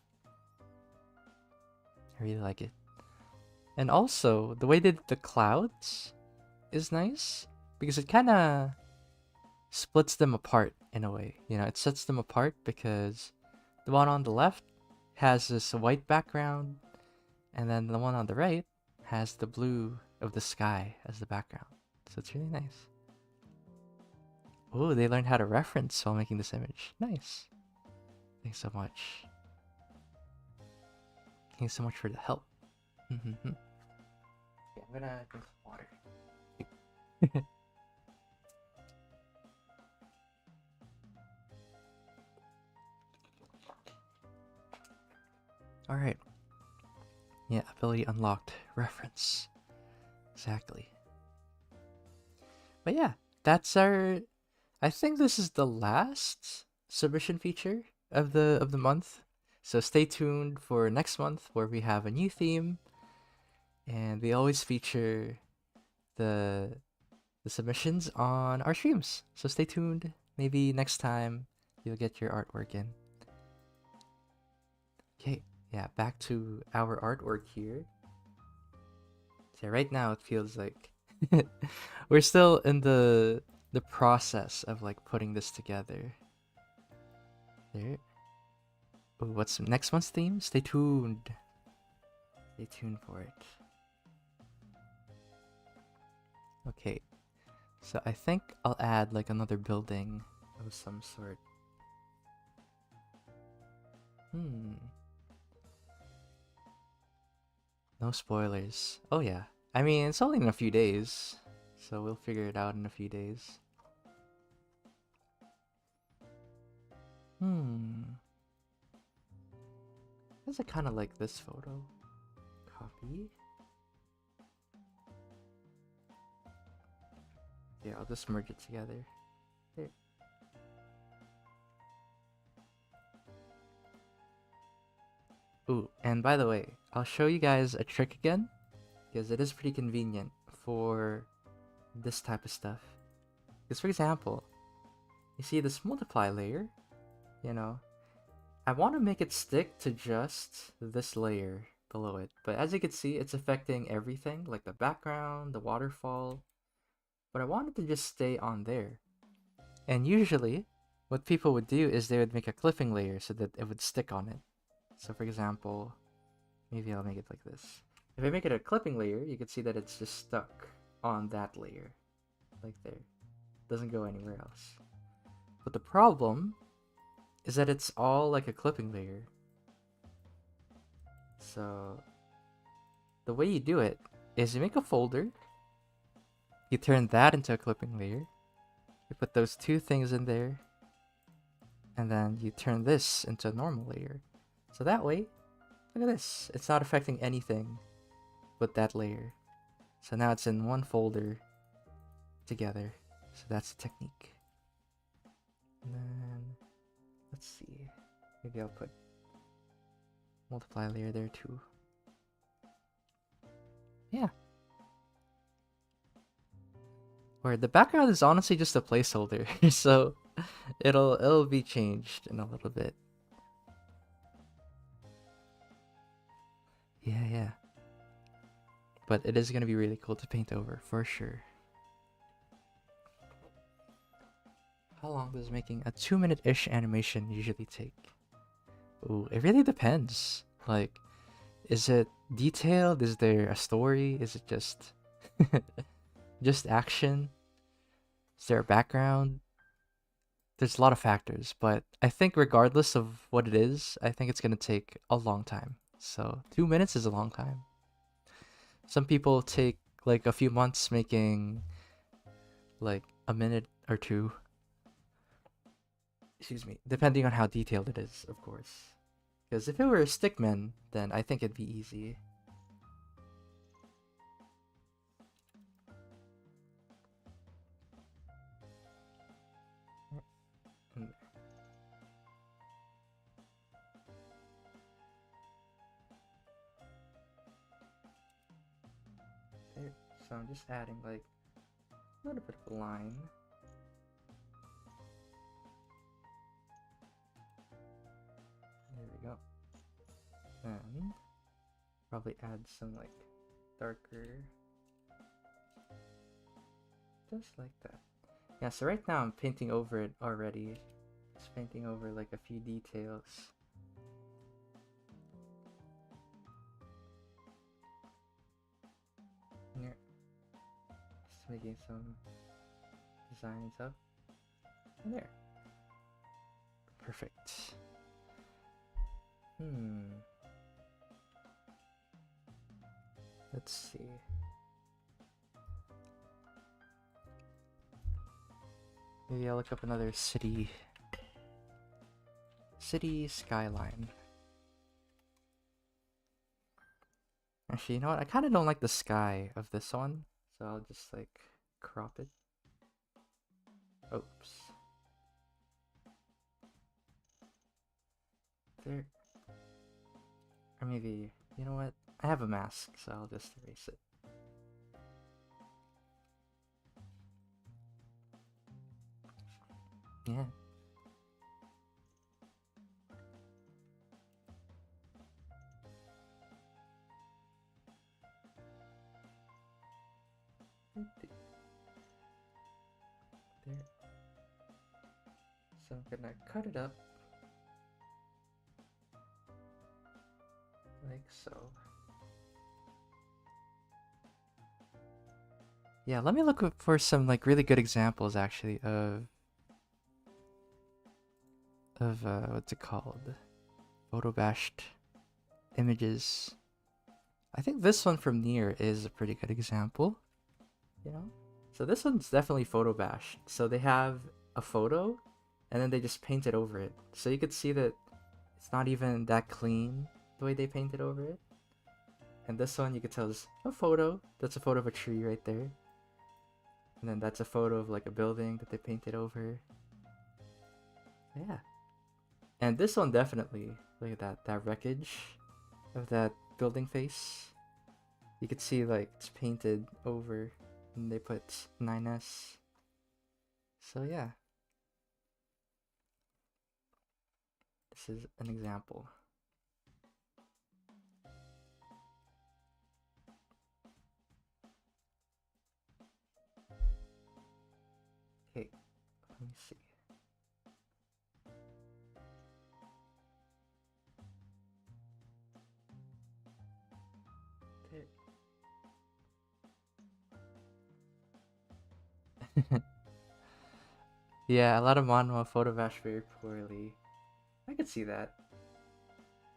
I really like it. And also, the way they did the clouds is nice because it kind of splits them apart in a way. You know, it sets them apart because the one on the left has this white background, and then the one on the right has the blue of the sky as the background. So it's really nice. Oh, they learned how to reference while making this image. Nice. Thanks so much. Thanks so much for the help. Yeah, I'm gonna drink some water. Alright. Yeah, ability unlocked. Reference. Exactly. But yeah, that's our... I think this is the last submission feature of the month. So stay tuned for next month where we have a new theme. And we always feature the submissions on our streams. So stay tuned. Maybe next time you'll get your artwork in. Okay, yeah, back to our artwork here. So right now it feels like we're still in the process of like putting this together. There. Ooh, what's next month's theme? Stay tuned. Stay tuned for it. Okay, so I think I'll add like another building of some sort. No spoilers. Oh yeah. I mean, it's only in a few days, so we'll figure it out in a few days. Guess I kind of like this photo. Copy. Yeah, I'll just merge it together. There. Ooh, and by the way, I'll show you guys a trick again, because it is pretty convenient for this type of stuff. Because for example, you see this multiply layer, you know, I want to make it stick to just this layer below it. But as you can see, it's affecting everything, like the background, the waterfall. But I want it to just stay on there. And usually, what people would do is they would make a clipping layer so that it would stick on it. So for example, maybe I'll make it like this. If I make it a clipping layer, you can see that it's just stuck on that layer. Like there. It doesn't go anywhere else. But the problem is that it's all like a clipping layer. So the way you do it is you make a folder, you turn that into a clipping layer, you put those two things in there, and then you turn this into a normal layer. So that way, look at this, it's not affecting anything but that layer. So now it's in one folder together. So that's the technique. And then let's see, maybe I'll put multiply layer there too. Yeah. Or the background is honestly just a placeholder, so it'll be changed in a little bit. Yeah. But it is gonna be really cool to paint over for sure. How long does making a 2-minute-ish animation usually take? Ooh, it really depends. Like, is it detailed? Is there a story? Is it just just action? Is there a background? There's a lot of factors, but I think regardless of what it is, I think it's gonna take a long time. So 2 minutes is a long time. Some people take like a few months making like a minute or two. Excuse me, depending on how detailed it is, of course. Because if it were a stickman, then I think it'd be easy. And there. So I'm just adding like a little bit of a line. There we go. And probably add some like darker, just like that. Yeah, so right now I'm painting over it already. Just painting over like a few details. Here. Just making some designs up. And there. Perfect. Let's see. Maybe I'll look up another city skyline. Actually, you know what? I kind of don't like the sky of this one, so I'll just like crop it. Oops. There. Or maybe, you know what? I have a mask, so I'll just erase it. Yeah. There. So I'm gonna cut it up. Like so. Yeah, let me look for some like really good examples actually of what's it called? Photobashed images. I think this one from near is a pretty good example, you know? So this one's definitely photobashed. So they have a photo and then they just paint it over it. So you could see that it's not even that clean the way they painted over it. And this one you could tell is a photo. That's a photo of a tree right there. And then that's a photo of like a building that they painted over. Yeah. And this one definitely, look at that wreckage of that building face. You could see like it's painted over and they put 9S. So yeah. This is an example. Okay, let me see. Yeah, a lot of manhwa photobash very poorly. I could see that.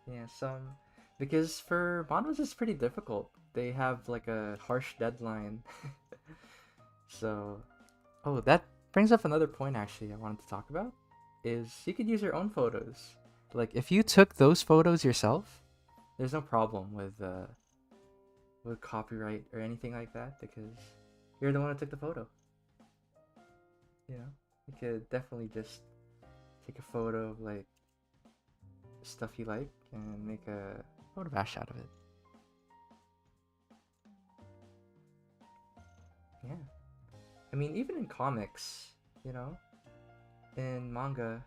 Yeah, some because for manhwas it's pretty difficult. They have like a harsh deadline. So, oh, that brings up another point actually I wanted to talk about is you could use your own photos. Like if you took those photos yourself, there's no problem with copyright or anything like that because you're the one who took the photo. You know, you could definitely just take a photo of like stuff you like and make a photo bash out of it. Yeah, I mean even in comics, you know, in manga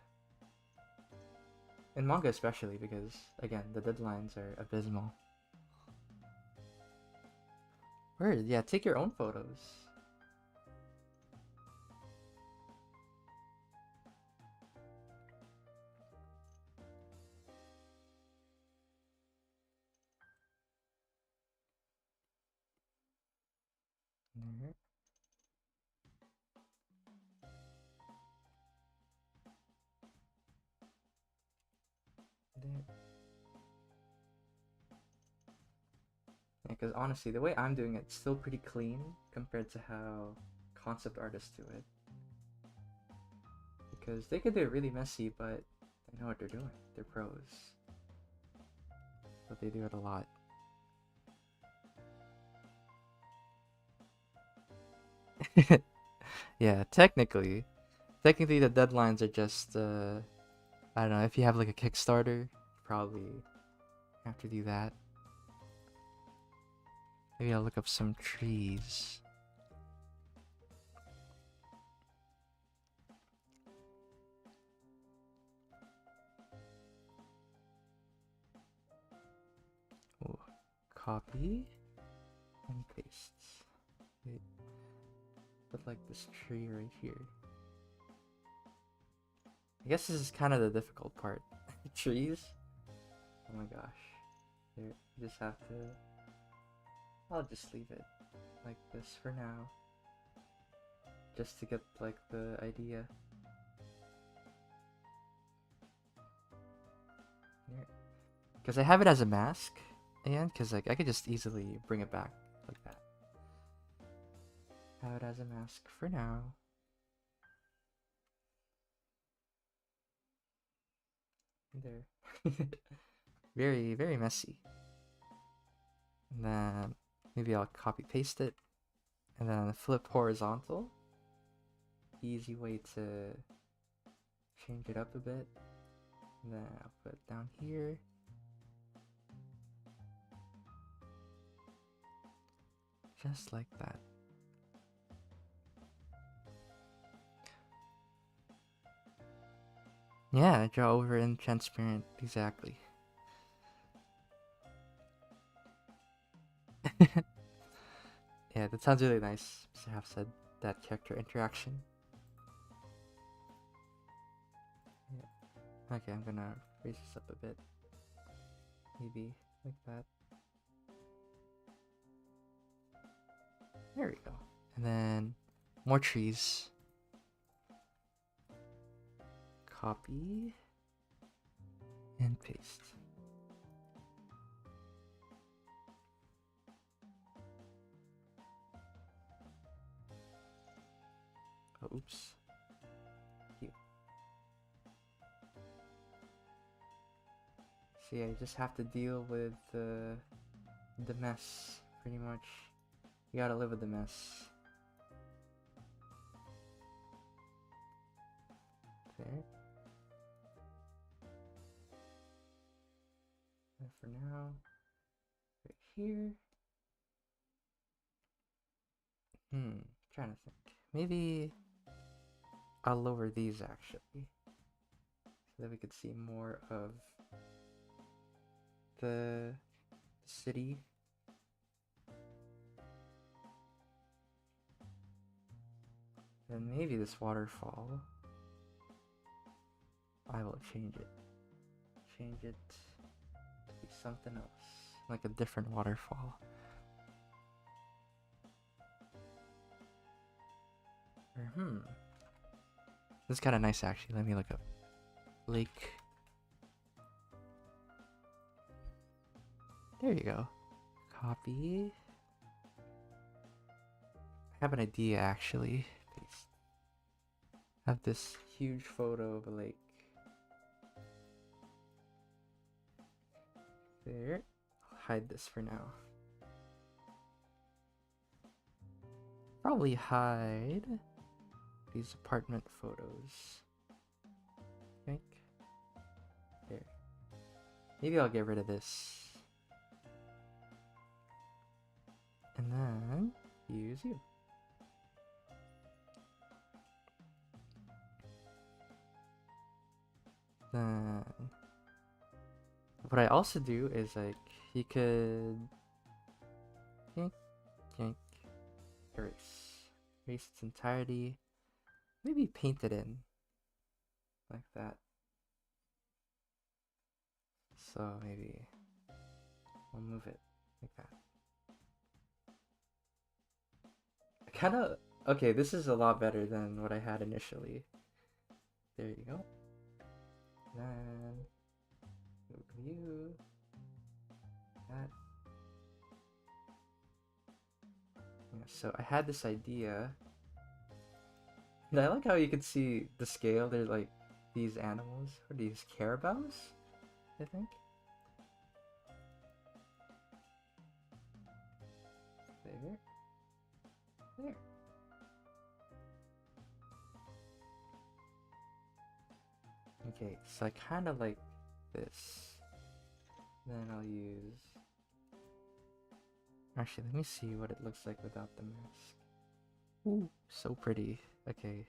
especially because again the deadlines are abysmal. Word, yeah, take your own photos. There. There. Because honestly, the way I'm doing it's still pretty clean compared to how concept artists do it. Because they could do it really messy, but they know what they're doing. They're pros. But they do it a lot. Yeah, technically the deadlines are just I don't know, if you have like a Kickstarter, probably have to do that. Maybe I'll look up some trees. Ooh, copy and paste. Wait, put like this tree right here. I guess this is kind of the difficult part. Trees? Oh my gosh. There, you just have to... I'll just leave it like this for now. Just to get like the idea. Because I have it as a mask, and because like I could just easily bring it back like that. Have it as a mask for now. There. Very, very messy. And then maybe I'll copy paste it, and then flip horizontal. Easy way to change it up a bit. And then I'll put it down here. Just like that. Yeah, draw over in transparent, exactly. Yeah, that sounds really nice to have said that character interaction. Yeah. Okay, I'm gonna raise this up a bit. Maybe like that. There we go. And then more trees. Copy and paste. Oh, oops. Here. See, I just have to deal with the mess, pretty much. You gotta live with the mess. There. And for now, right here. Trying to think. Maybe I'll lower these actually, so that we could see more of the city. Then maybe this waterfall, I will change it. Change it to be something else, like a different waterfall. Or, this is kind of nice actually. Let me look up lake. There you go. Copy. I have an idea actually. Paste. Have this huge photo of a lake. There. I'll hide this for now. Probably hide these apartment photos. I think. There. Maybe I'll get rid of this. And then use you. Then what I also do is like you could yank, yank, erase its entirety. Maybe paint it in like that. So maybe I'll move it like that. kind of... Okay, this is a lot better than what I had initially. There you go. Then... view... that. Yeah, so I had this idea. And I like how you can see the scale. They're like these animals. Are these carabaos? I think. There. There. Okay, so I kind of like this. Then I'll use... Actually, let me see what it looks like without the mask. Ooh, so pretty. Okay.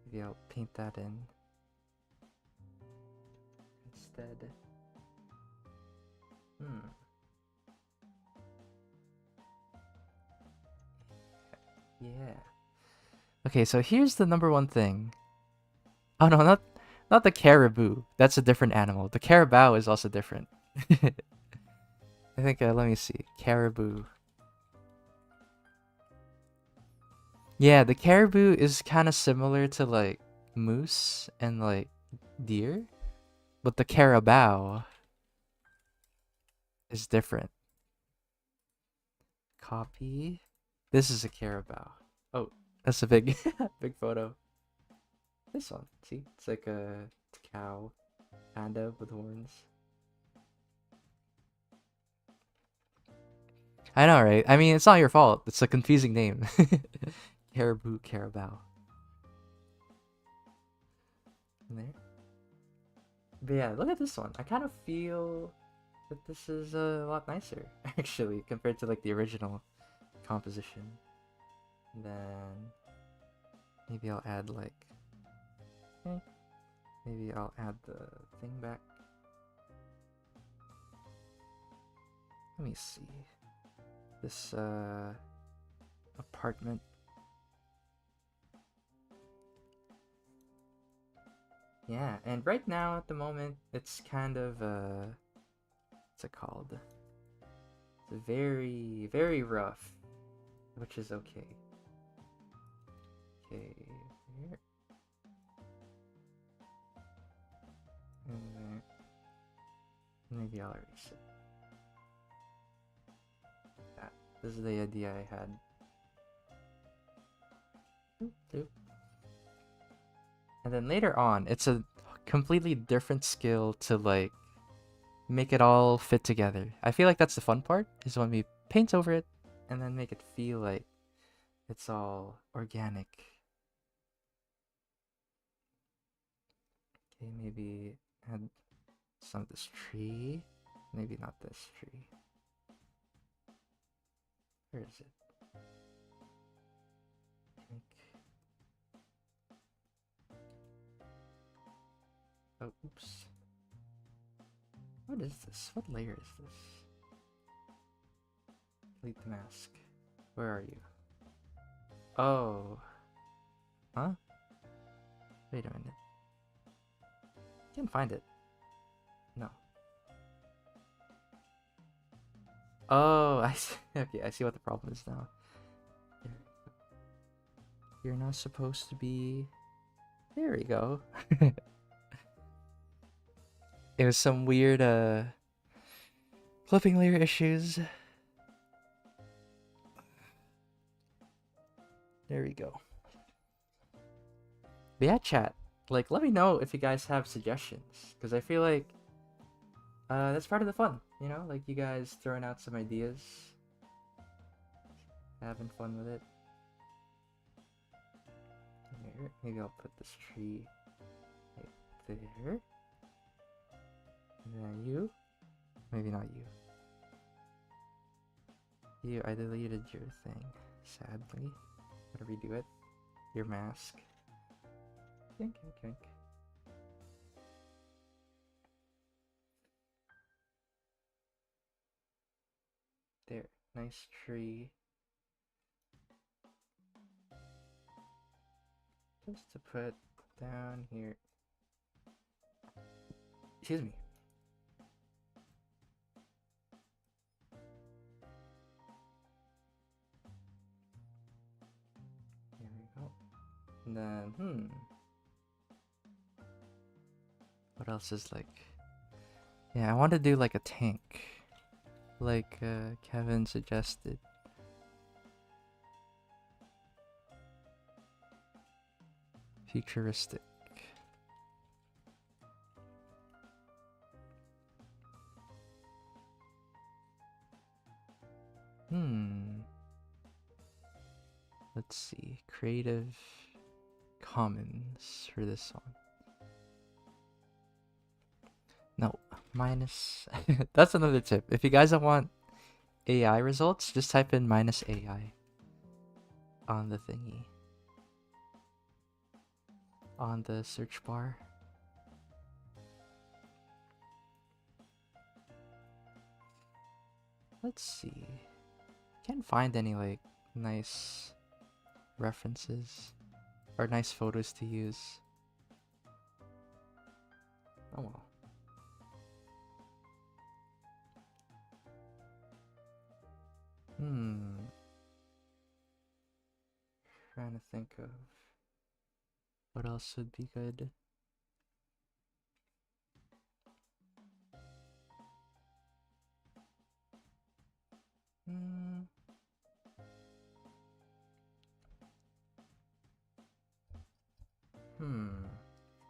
Maybe I'll paint that in instead. Yeah. Okay, so here's the number one thing. Oh no, not the caribou. That's a different animal. The carabao is also different. I think, let me see. Caribou. Yeah, the caribou is kind of similar to like moose and like deer, but the carabao is different. Copy. This is a carabao. Oh, that's a big, big photo. This one, see? It's like a cow, panda with horns. I know, right? I mean, it's not your fault. It's a confusing name. Caribou, carabao. There. But yeah, look at this one. I kind of feel that this is a lot nicer, actually, compared to like the original composition. Then maybe I'll add like... maybe I'll add the thing back. Let me see. This apartment. Yeah, and right now at the moment it's kind of what's it called? It's very, very rough, which is okay. Okay, here. And there. Maybe I'll erase it. This is the idea I had. And then later on, it's a completely different skill to like make it all fit together. I feel like that's the fun part, is when we paint over it and then make it feel like it's all organic. Okay, maybe add some of this tree. Maybe not this tree. Where is it? Oh, oops. What is this? What layer is this? Delete the mask. Where are you? Oh. Huh? Wait a minute. Can't find it. No. Oh, I see. Okay, I see what the problem is now. You're not supposed to be... There we go. It was some weird, flipping layer issues. There we go. But yeah, chat. Like, let me know if you guys have suggestions. Because I feel like that's part of the fun. You know? Like, you guys throwing out some ideas. Having fun with it. Here, maybe I'll put this tree right there. And then you. Maybe not you. You, I deleted your thing. Sadly. Gotta redo it. Your mask. Kink, kink, kink. There. Nice tree. Just to put down here. Excuse me. And then, what else is like... Yeah, I want to do like a tank. Like Kevin suggested. Futuristic. Let's see. Creative Commons for this one. No, minus. That's another tip. If you guys don't want AI results, just type in minus AI on the thingy. On the search bar. Let's see. Can't find any like nice references or nice photos to use. Oh well. Trying to think of what else would be good.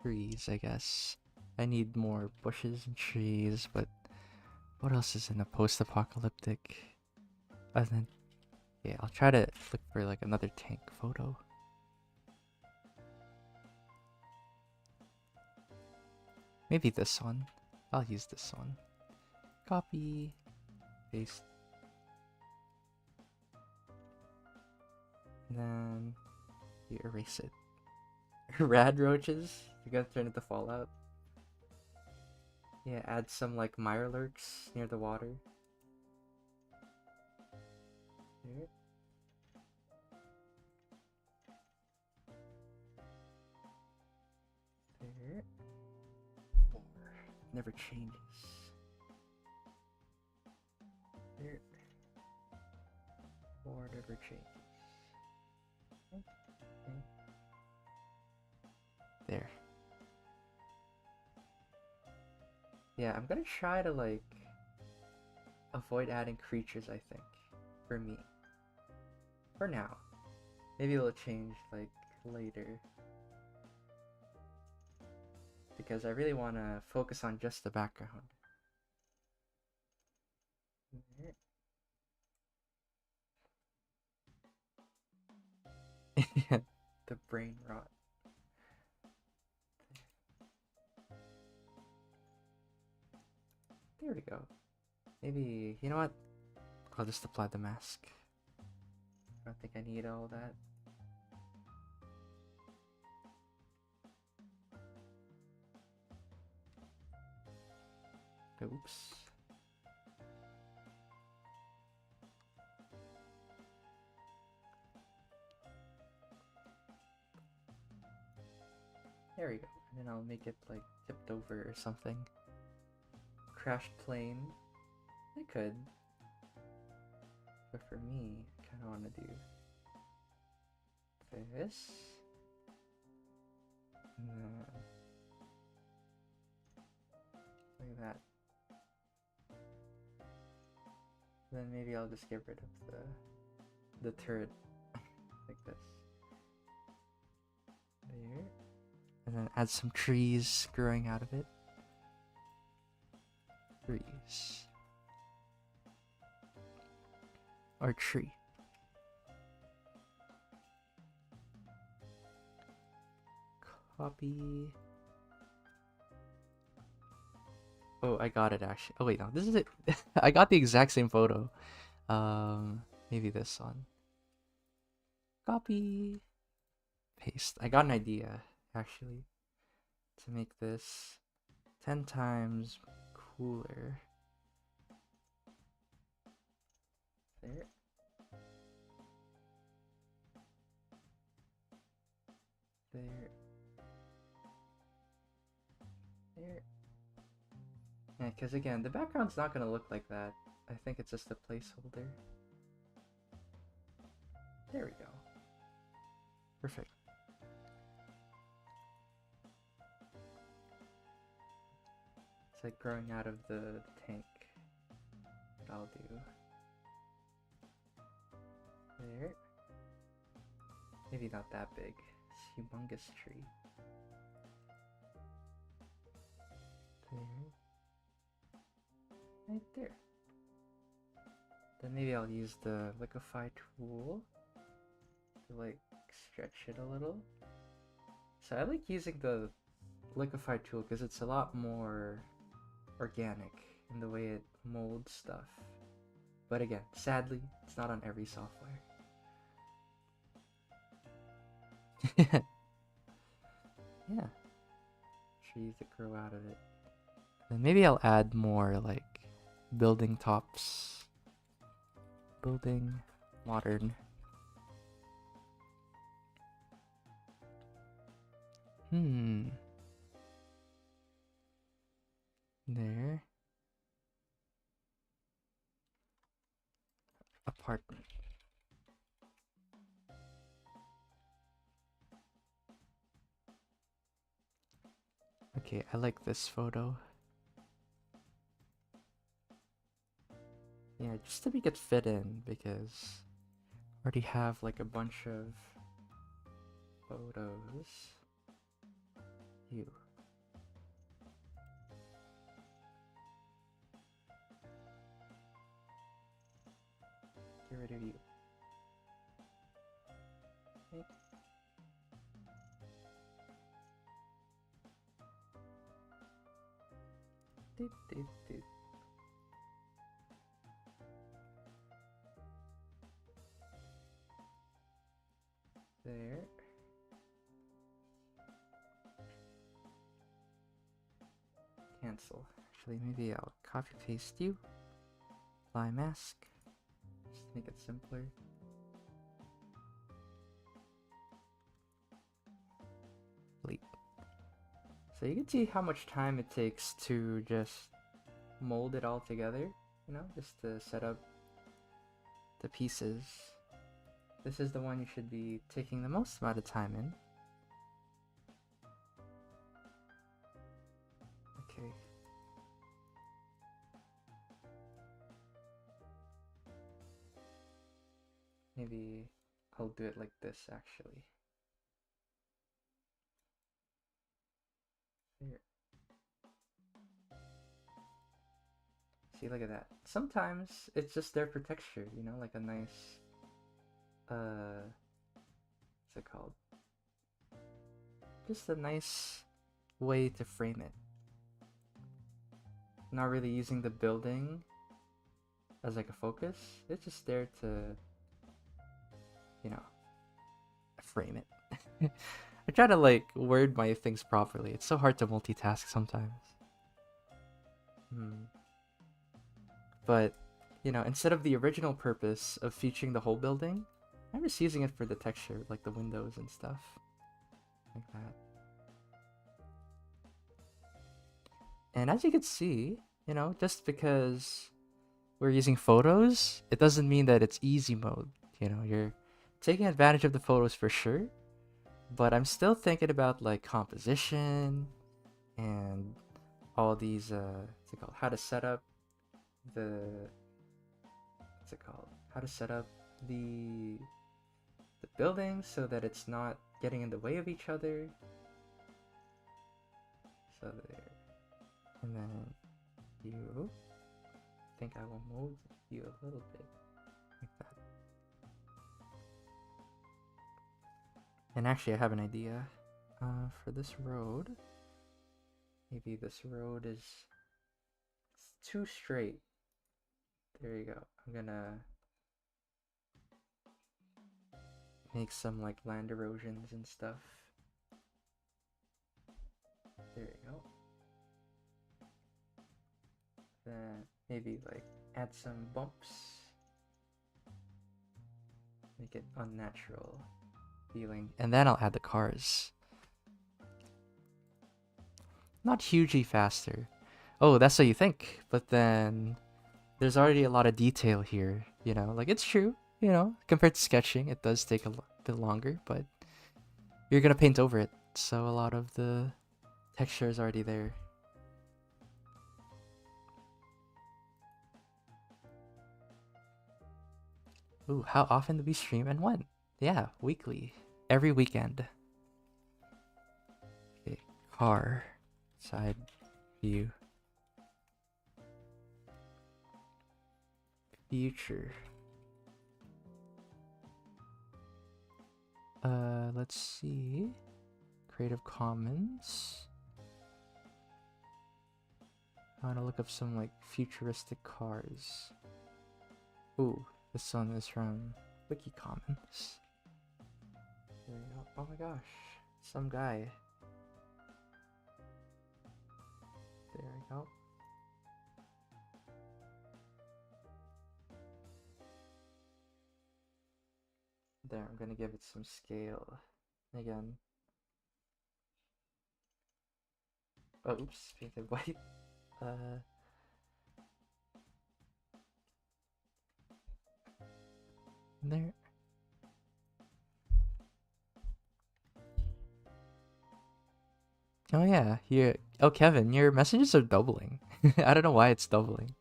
Trees, I guess. I need more bushes and trees, but what else is in a post-apocalyptic? And then, yeah, I'll try to look for like another tank photo. Maybe this one. I'll use this one. Copy, paste. And then you erase it. Rad roaches? You gotta turn it to Fallout. Yeah, add some like mirelurks near the water. There. There. Never changes. There. Or never changes. Okay. There. Yeah, I'm gonna try to like avoid adding creatures, I think, for me. For now. Maybe it'll change like later. Because I really want to focus on just the background. The brain rot. There we go. Maybe, you know what? I'll just apply the mask. I don't think I need all that. Oops. There we go. And then I'll make it like tipped over or something. Crashed plane. I could. But for me, I kind of want to do this. And then like that. Then maybe I'll just get rid of the turret like this. There. And then add some trees growing out of it. Trees. Or tree. Copy. Oh, I got it actually. Oh wait, no, this is it. I got the exact same photo. Maybe this one. Copy. Paste. I got an idea actually to make this 10 times cooler. There. There. There. Yeah, because again, the background's not going to look like that. I think it's just a placeholder. There we go. Perfect. It's like growing out of the tank. What I'll do. There. Maybe not that big. It's a humongous tree. There. Right there. Then maybe I'll use the liquefy tool to like stretch it a little. So I like using the liquefy tool because it's a lot more organic in the way it molds stuff. But again, sadly, it's not on every software. Yeah. Trees that grow out of it. Then maybe I'll add more like building tops. Building modern. There. Apartment. Okay, I like this photo. Yeah, just to make it fit in because I already have like a bunch of photos. You. Get rid of you. Okay. Doot, doot, doot. There. Cancel. Actually, maybe I'll copy paste you. Apply mask. Just to make it simpler. Delete. So you can see how much time it takes to just mold it all together, you know, just to set up the pieces. This is the one you should be taking the most amount of time in. Okay. Maybe I'll do it like this actually. Here. See, look at that. Sometimes it's just there for texture, you know, like a nice, what's it called? Just a nice way to frame it. Not really using the building as like a focus. It's just there to, you know, frame it. I try to like word my things properly. It's so hard to multitask sometimes. But, you know, instead of the original purpose of featuring the whole building, I'm just using it for the texture, like the windows and stuff. Like that. And as you can see, you know, just because we're using photos, it doesn't mean that it's easy mode. You know, you're taking advantage of the photos for sure, but I'm still thinking about like composition and all these, what's it called? How to set up the, what's it called? How to set up the buildings so that it's not getting in the way of each other. So there. And then you, I think I will mold you a little bit like that. And actually I have an idea for this road. Maybe this road is too straight. There you go. I'm gonna make some like land erosions and stuff. There you go. Then maybe like add some bumps. Make it unnatural feeling. And then I'll add the cars. Not hugely faster. Oh, that's what you think. But then there's already a lot of detail here, you know? Like, it's true, you know? Compared to sketching, it does take a bit longer, but you're gonna paint over it. So a lot of the texture is already there. Ooh, how often do we stream and when? Yeah, weekly. Every weekend. Okay, car. Side view. Future. Let's see. Creative Commons. I want to look up some like futuristic cars. Ooh, this one is from Wiki Commons. There we go. Oh my gosh, some guy. There we go. There, I'm gonna give it some scale. Again. Oh, oops, painted white. Uh, there. Oh yeah, here. Oh, Kevin, your messages are doubling. I don't know why it's doubling.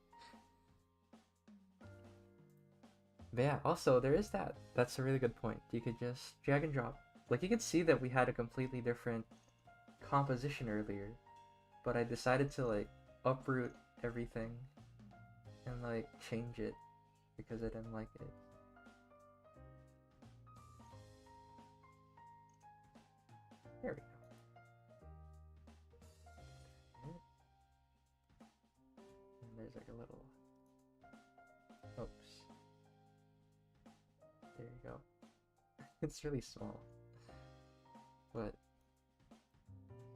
But yeah, also there is that. That's a really good point. You could just drag and drop. Like you can see that we had a completely different composition earlier, but I decided to like uproot everything and like change it because I didn't like it. There we go. And there's like a little. Oops. There you go. It's really small, but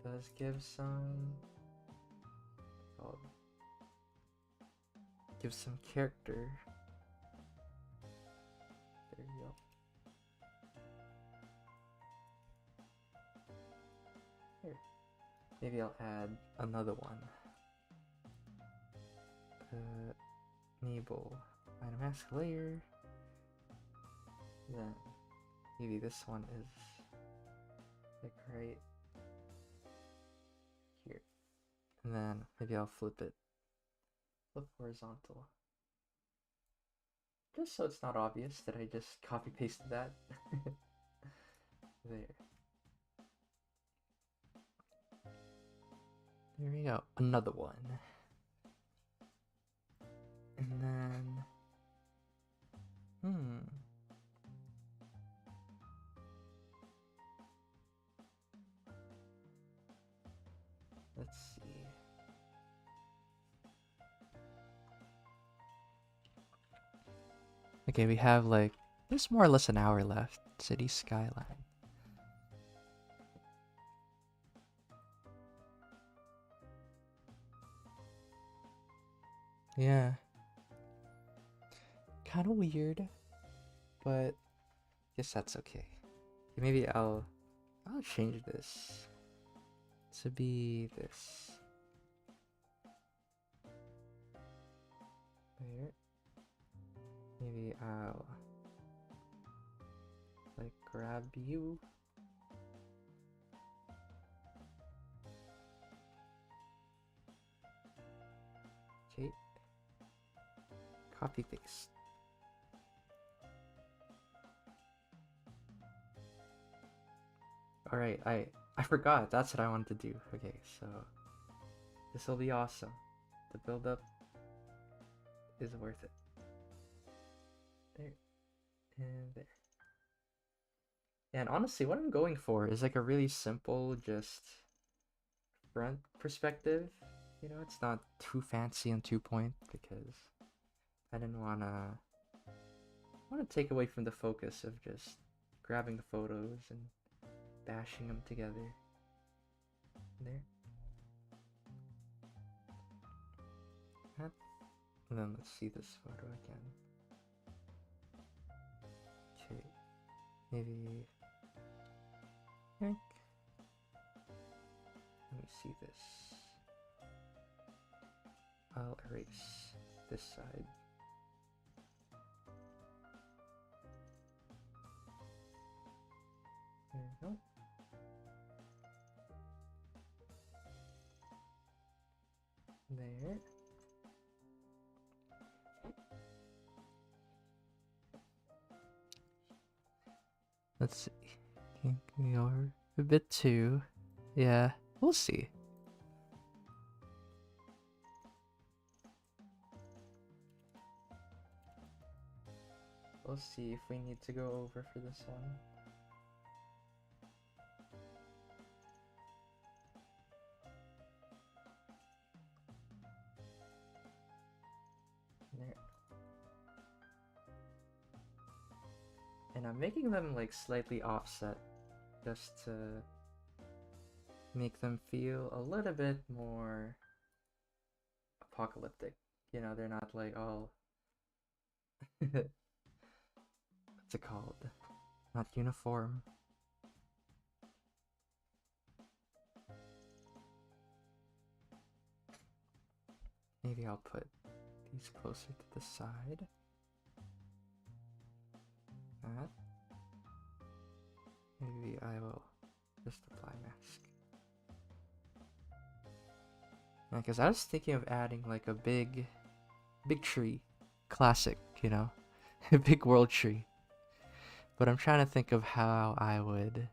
does give some. Oh, give some character. There you go. Here. Maybe I'll add another one. Enable mask layer. Then maybe this one is like right here. And then maybe I'll flip it. Flip horizontal. Just so it's not obvious that I just copy pasted that. There. There we go. Another one. And then let's see. Okay, we have like there's more or less an hour left. City skyline. Yeah. Kind of weird, but guess that's okay. Maybe I'll change this to be this. There. Maybe I'll like grab you. Okay. Copy paste. Alright, I forgot. That's what I wanted to do. Okay, so this will be awesome. The build up is worth it. There. And there. And honestly, what I'm going for is like a really simple, just front perspective. You know, it's not too fancy and 2-point because I didn't wanna take away from the focus of just grabbing the photos and bashing them together. There. And then let's see this photo again. Okay. Maybe. Yank. Let me see this. I'll erase this side. There we go. There. Let's see. Can we go over a bit too? Yeah, we'll see. We'll see if we need to go over for this one. There. And I'm making them like slightly offset just to make them feel a little bit more apocalyptic. You know, they're not like all what's it called? Not uniform. Maybe I'll put these closer to the side. That. Maybe I will just apply mask. Yeah, because I was thinking of adding like a big tree. Classic, you know? A big world tree. But I'm trying to think of how I would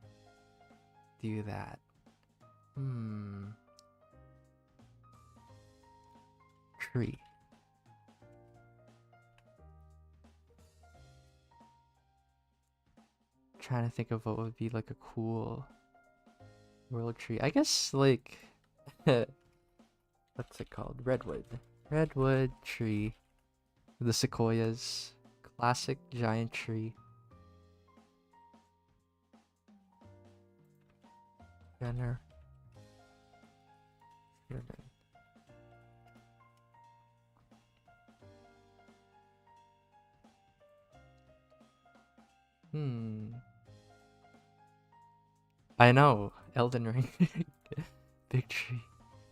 do that. Tree. Trying to think of what would be like a cool world tree. I guess like what's it called? Redwood. Redwood tree. The sequoias. Classic giant tree. Jenner. I know, Elden Ring. Big tree.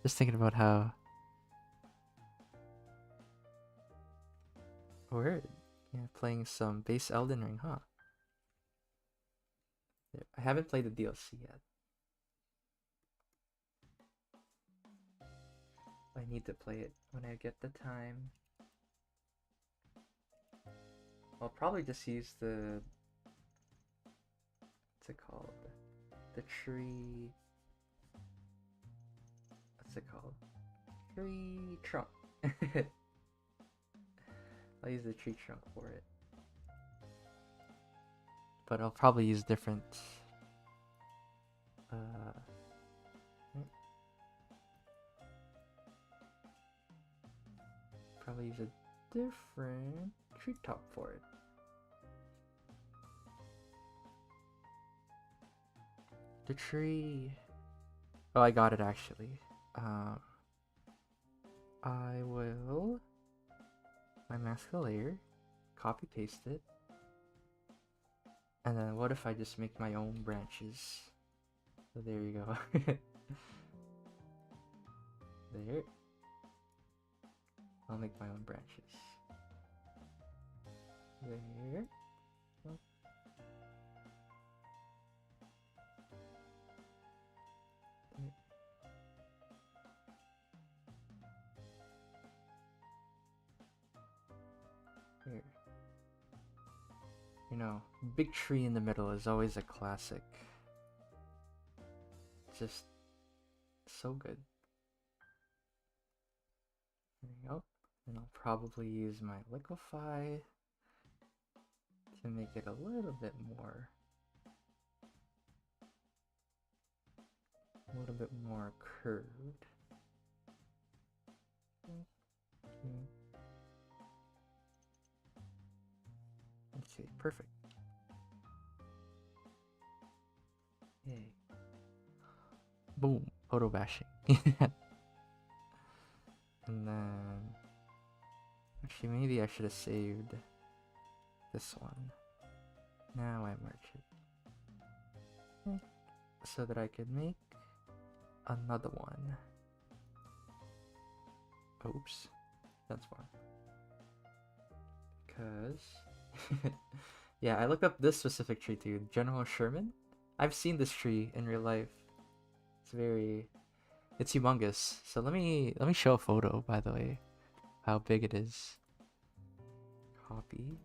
Just thinking about how word. Yeah, playing some base Elden Ring, huh? I haven't played the DLC yet. I need to play it when I get the time. I'll probably just use the what's it called? The tree. What's it called? Tree trunk. I'll use the tree trunk for it. But I'll probably use different probably use a different treetop for it. The tree. Oh, I got it actually. I will my mask a layer, copy paste it, and then what if I just make my own branches? So there you go. There. I'll make my own branches. There. Oh. There. Here. You know, big tree in the middle is always a classic. Just so good. There you go. And I'll probably use my liquefy to make it a little bit more curved. Okay, perfect. Yay. Boom, photobashing. And then actually maybe I should have saved this one. Now I merge it. So that I could make another one. Oops. That's fine. Because yeah, I looked up this specific tree too. General Sherman. I've seen this tree in real life. It's humongous. So let me show a photo, by the way, how big it is. Copy.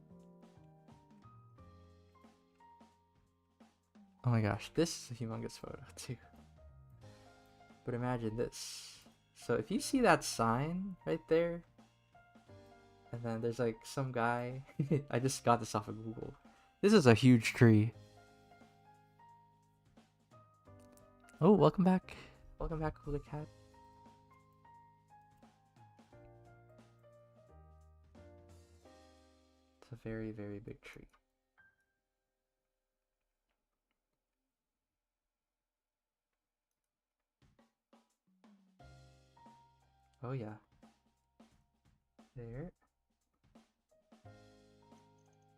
Oh my gosh, this is a humongous photo too. But imagine this. So if you see that sign right there, and then there's like some guy. I just got this off of Google. This is a huge tree. Oh, welcome back. Welcome back, Cooler Cat. It's a very, very big tree. Oh yeah. There.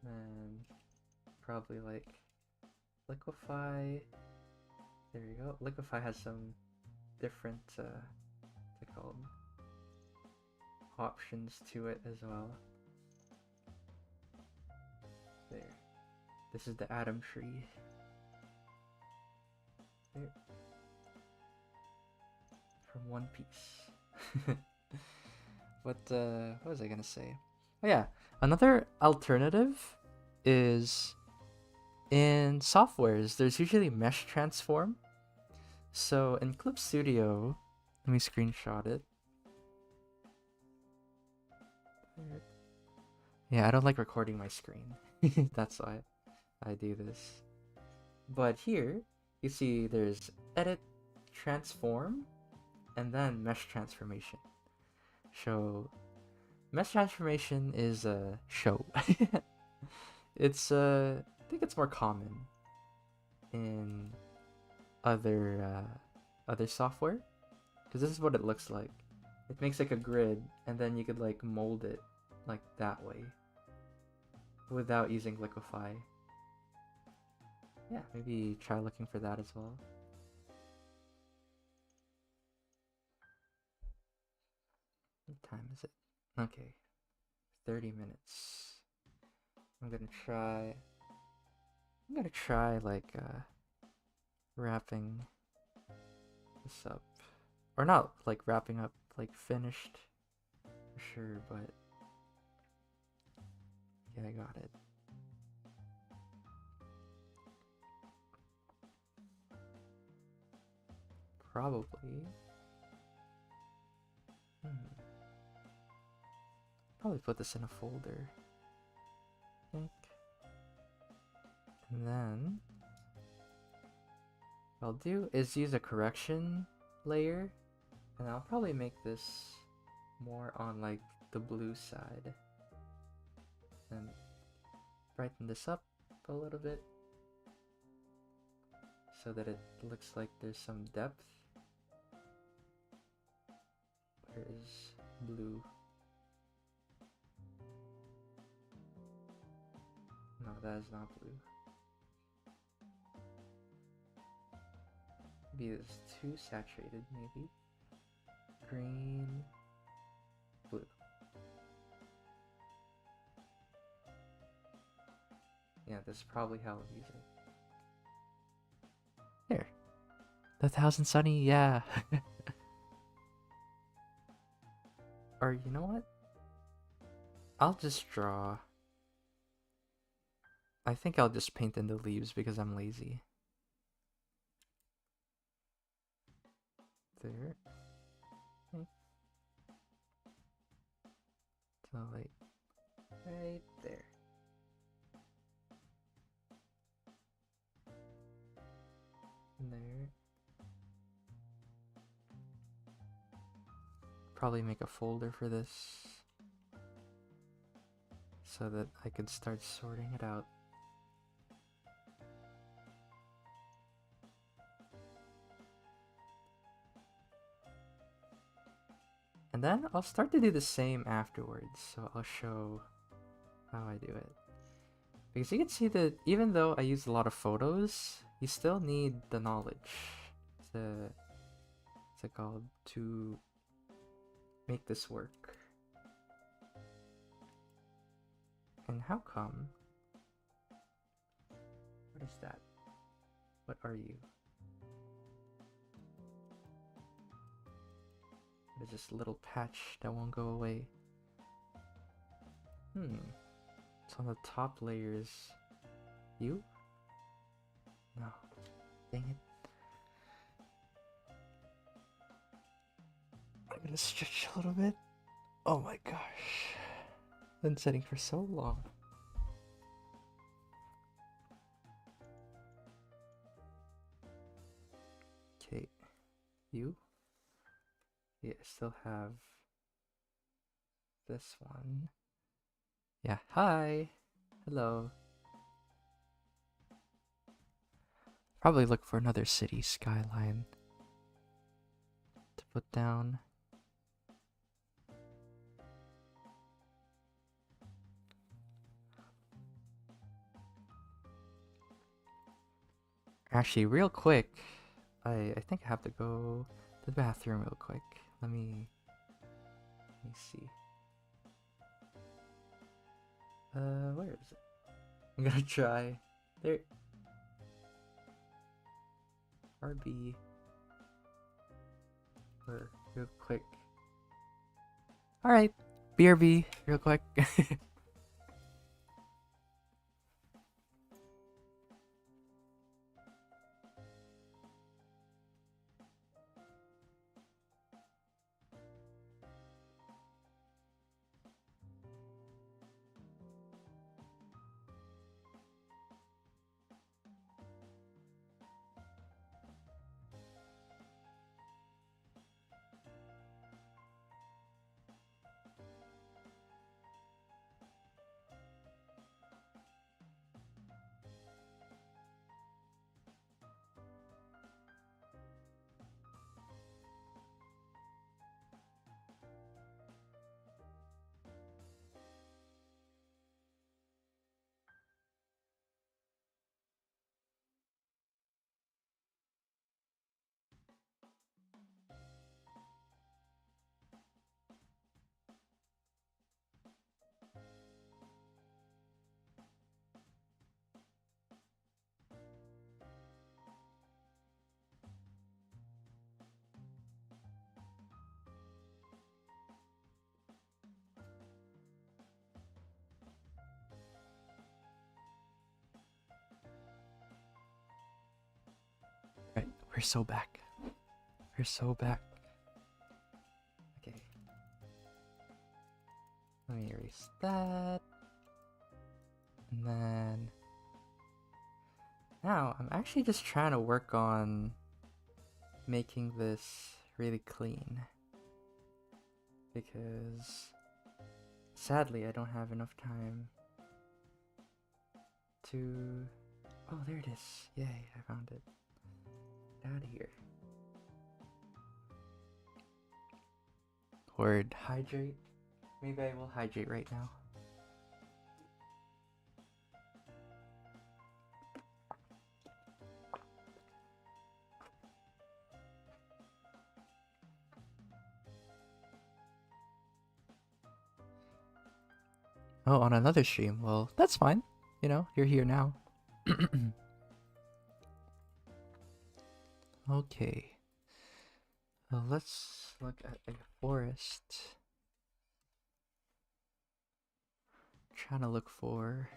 And probably like liquefy. There you go. Liquefy has some different what's it called? Options to it as well. There. This is the atom tree. There. From One Piece. What was I gonna say? Oh yeah, another alternative is in softwares. There's usually mesh transform. So in Clip Studio, let me screenshot it. Yeah, I don't like recording my screen. That's why I do this. But here, you see there's edit, transform, and then mesh transformation. So mesh transformation is a show. It's I think it's more common in other software, because this is what it looks like. It makes like a grid, and then you could like mold it like that way without using liquefy. Yeah, maybe try looking for that as well. What time is it? Okay, 30 minutes. I'm gonna try like wrapping this up, or not like wrapping up like finished for sure, but yeah, I got it. Probably probably put this in a folder, I think. And then what I'll do is use a correction layer, and I'll probably make this more on like the blue side and brighten this up a little bit so that it looks like there's some depth. Where is blue? No, that is not blue. Maybe it's too saturated, maybe. Green, blue. Yeah, this is probably how I'll use it. There. The Thousand Sunny, yeah. Or you know what? I'll just draw. I think I'll just paint in the leaves because I'm lazy. There. Okay. So like right there. There. Probably make a folder for this so that I could start sorting it out. And then I'll start to do the same afterwards, so I'll show how I do it. Because you can see that even though I use a lot of photos, you still need the knowledge to, what's it called, to make this work. And how come? What is that? What are you? There's this little patch that won't go away. It's on the top layers. You? No. Dang it. I'm gonna stretch a little bit. Oh my gosh. Been sitting for so long. Okay. You? Yeah, I still have this one. Yeah, hi. Hello. Probably look for another city skyline to put down. Actually, real quick, I think I have to go to the bathroom real quick. Let me see. Where is it? I'm gonna try. There. RB. Or real quick. Alright. BRB, real quick. Right, we're so back. We're so back. Okay. Let me erase that. And then... Now, I'm actually just trying to work on making this really clean. Because... Sadly, I don't have enough time to... Oh, there it is. Yay, I found it. Get out of here. Word, hydrate. Maybe I will hydrate right now. Oh, on another stream. Well, that's fine. You know, you're here now. Okay. Well, let's look at a forest. Trying to look for...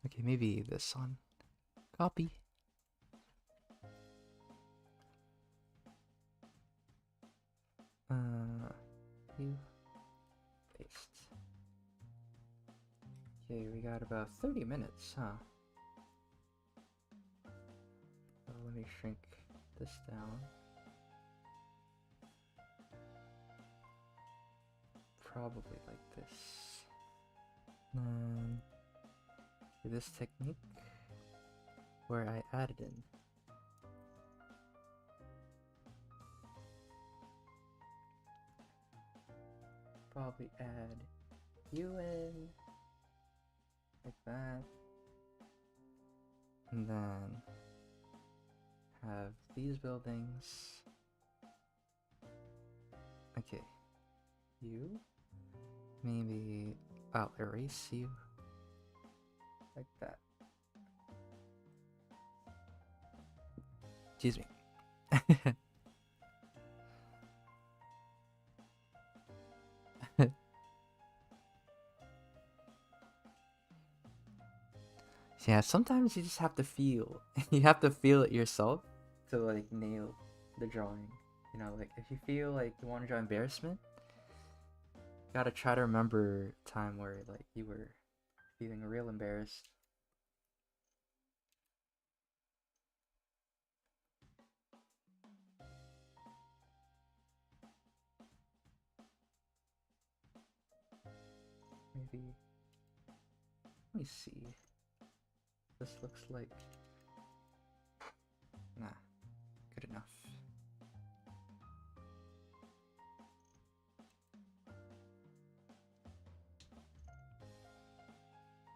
Okay, maybe this one. Copy. You paste. Okay, we got about 30 minutes, huh? So let me shrink this down. Probably like this. This technique where I added in. Probably add you in like that, and then have these buildings. Okay, you. Maybe I'll erase you like that. Excuse me. Yeah, sometimes you just have to feel. You have to feel it yourself to like nail the drawing. You know, like if you feel like you want to draw embarrassment, you gotta try to remember a time where like you were feeling real embarrassed. Maybe, let me see. This looks like, nah, good enough.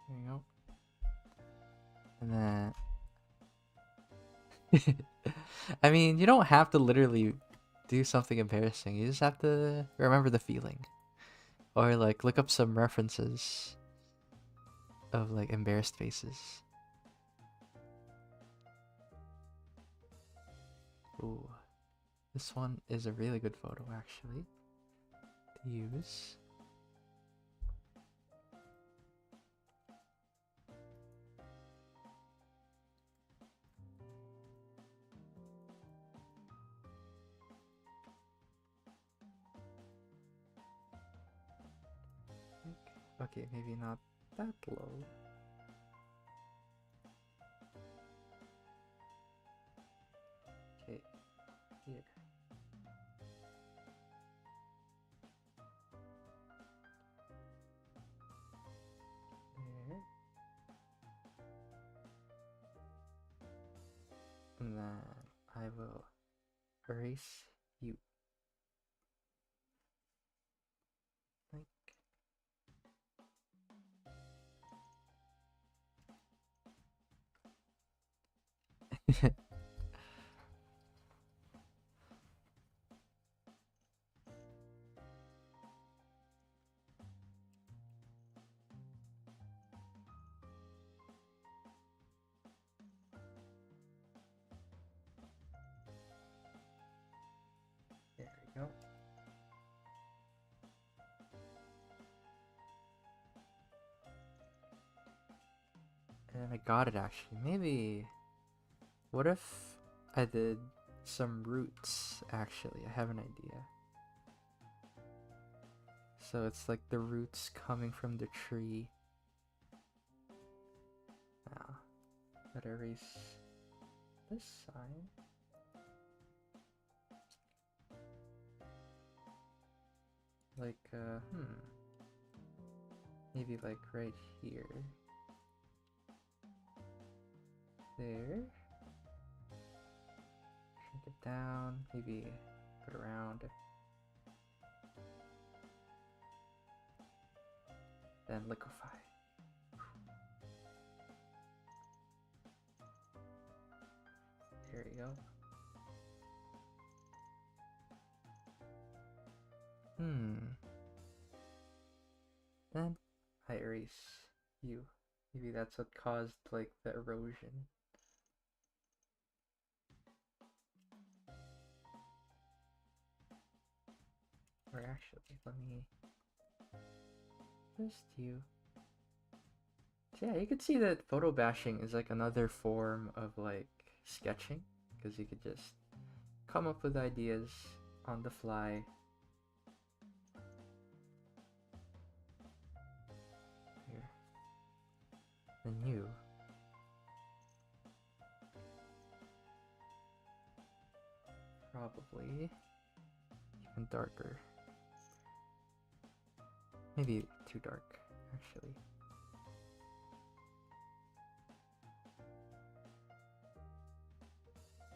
There you go. And then, I mean, you don't have to literally do something embarrassing. You just have to remember the feeling. Or like look up some references of like embarrassed faces. Ooh, this one is a really good photo actually to use. Okay, maybe not that low. Okay, here. There. And then I will erase you. Like there we go. And I got it actually. Maybe, what if I did some roots actually? I have an idea. So it's like the roots coming from the tree. Now, gotta erase this side. Like, maybe like right here. There. Shrink it down, maybe put it around. Then liquefy. There you go. Then I erase you. Maybe that's what caused like the erosion. Or actually, let me just you. So yeah, you could see that photo bashing is like another form of like sketching, because you could just come up with ideas on the fly. Here. Then you. Probably even darker. Maybe too dark, actually.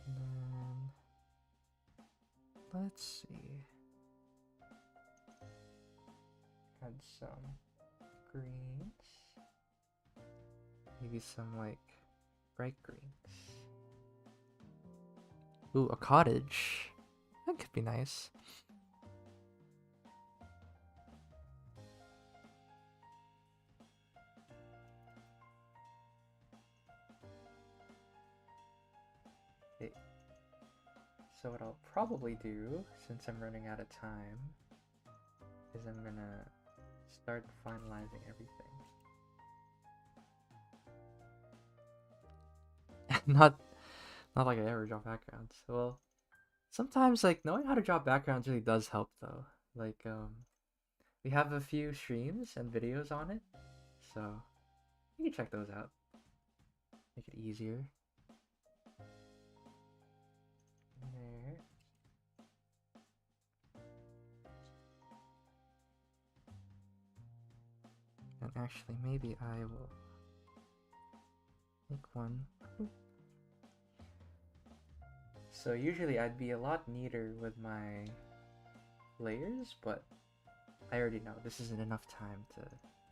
And then let's see. Add some greens. Maybe some like bright greens. Ooh, a cottage. That could be nice. Okay. So what I'll probably do, since I'm running out of time, is I'm gonna start finalizing everything. not like I ever draw backgrounds. Well, sometimes like knowing how to draw backgrounds really does help though. Like we have a few streams and videos on it, so you can check those out. Make it easier. There. And actually, maybe I will make one. So usually I'd be a lot neater with my layers, but I already know this isn't enough time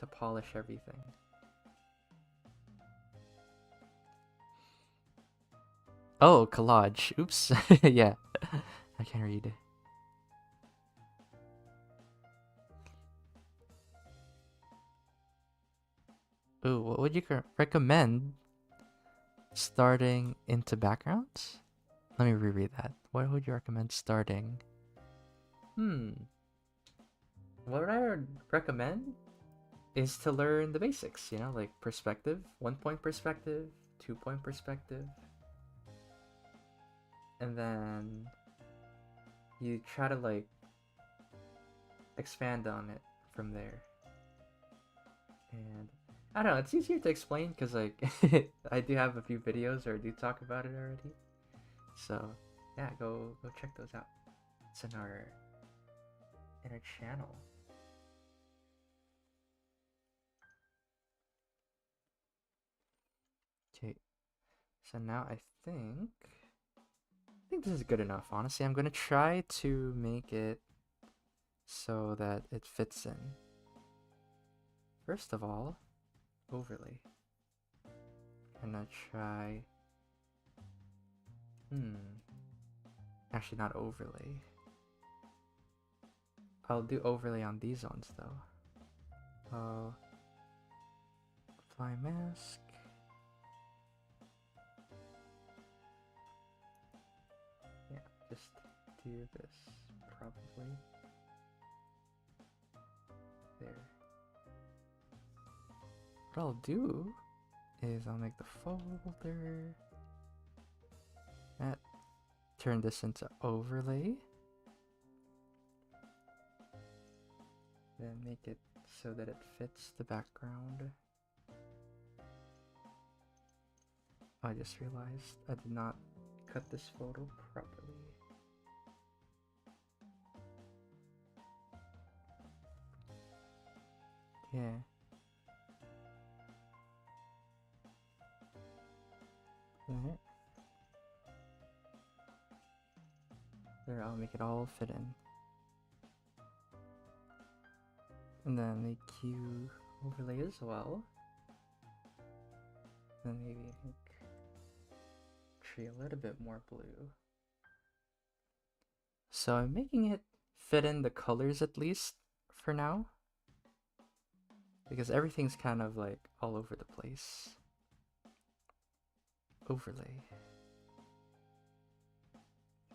to polish everything. Oh, collage. Oops. Yeah. I can't read. Ooh, what would you recommend starting into backgrounds? Let me reread that. What would you recommend starting? What I would recommend is to learn the basics, you know, like perspective, 1-point perspective, 2-point perspective. And then you try to like expand on it from there. And I don't know, it's easier to explain because like I do have a few videos or I do talk about it already. So yeah, go check those out. It's in our channel. Okay, so now I think this is good enough. Honestly, I'm gonna try to make it so that it fits in. First of all, overlay. I'm gonna try. Actually, not overlay. I'll do overlay on these ones though. Apply mask. Yeah, just do this probably. There. What I'll do is I'll make the folder. Turn this into overlay. Then make it so that it fits the background. I just realized I did not cut this photo properly. Yeah. There, I'll make it all fit in. And then make Q overlay as well. Then maybe make tree a little bit more blue. So I'm making it fit in the colors at least for now. Because everything's kind of like all over the place. Overlay.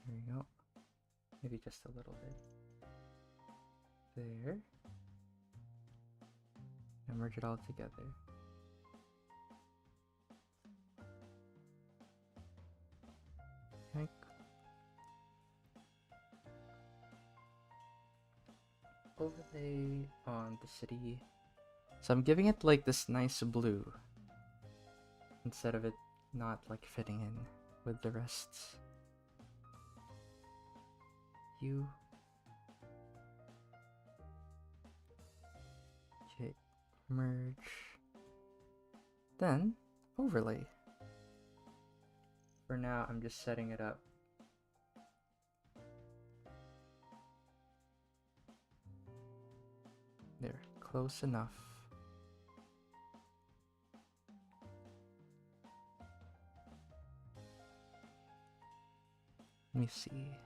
There we go. Maybe just a little bit. There. And merge it all together. Okay. Overlay on the city. So I'm giving it like this nice blue. Instead of it not like fitting in with the rests. Okay, merge. Then overlay. For now, I'm just setting it up. There, close enough. Let me see.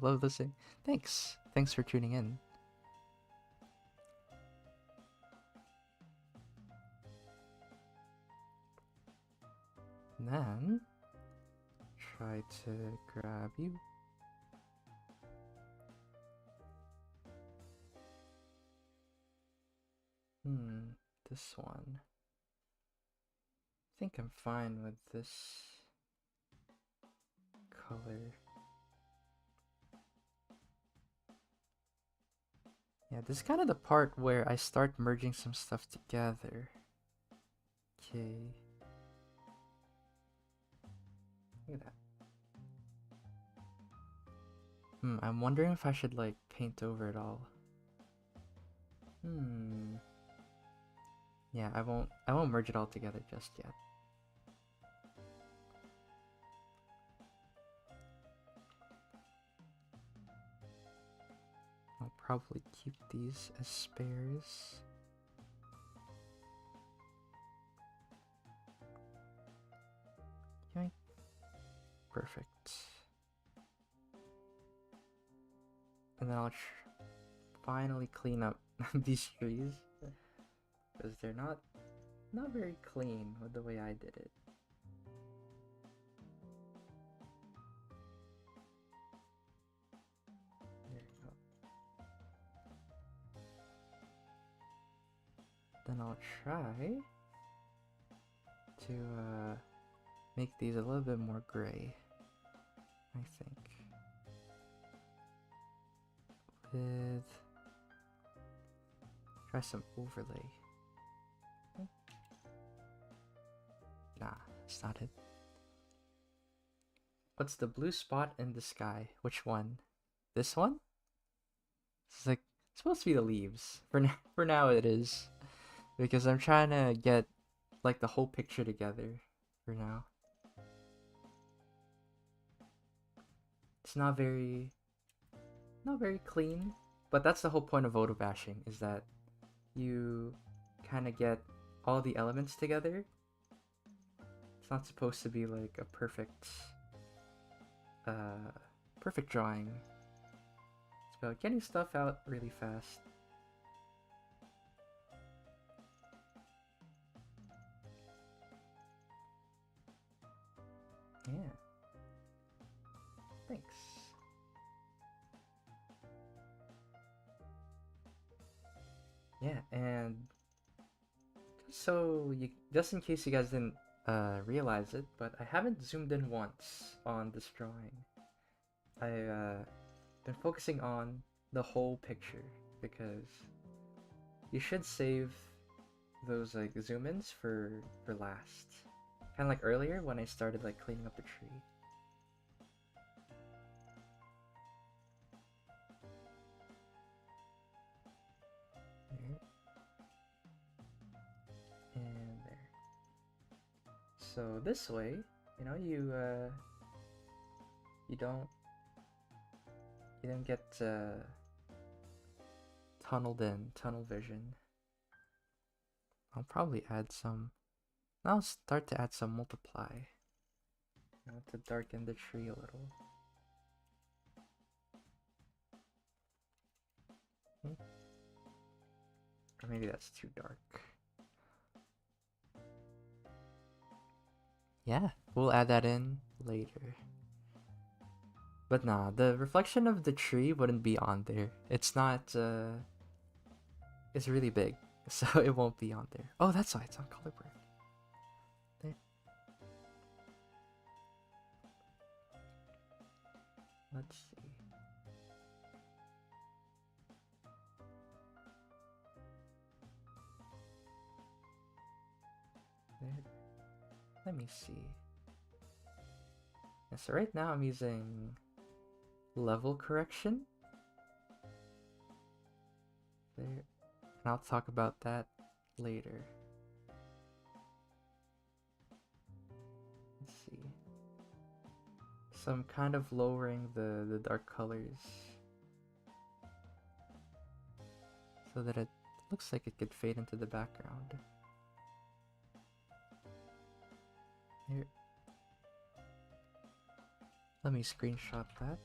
Love listening. Thanks for tuning in. Then try to grab you. This one. I think I'm fine with this. color. Yeah, this is kind of the part where I start merging some stuff together. Okay. Look at that. I'm wondering if I should like paint over it all. Yeah, I won't merge it all together just yet. I'll probably keep these as spares. Yoink. Perfect. And then I'll finally clean up these trees, because they're not very clean with the way I did it. There you go. Then I'll try to make these a little bit more gray, I think. With try some overlay. Nah, that's not it. What's the blue spot in the sky? Which one? This one? It's like it's supposed to be the leaves. For now it is. Because I'm trying to get like the whole picture together for now. It's not very clean, but that's the whole point of photobashing, is that you kind of get all the elements together. It's not supposed to be like a perfect drawing. It's about getting stuff out really fast. Yeah. Thanks. Yeah, and just in case you guys didn't realize it, but I haven't zoomed in once on this drawing. I've been focusing on the whole picture, because you should save those like zoom-ins for last. Kind of like earlier when I started like cleaning up the tree. There. And there. So this way, you know, you don't get tunnel vision. I'll probably add some. I'll start to add some multiply, you know, to darken the tree a little. Or maybe that's too dark. Yeah, we'll add that in later. But nah, the reflection of the tree wouldn't be on there. It's not, it's really big, so it won't be on there. Oh, that's why it's on Colorburn. There. Let's see. There. Let me see. Yeah, so right now I'm using level correction. There. And I'll talk about that later. Let's see. So I'm kind of lowering the dark colors so that it looks like it could fade into the background. Here. Let me screenshot that.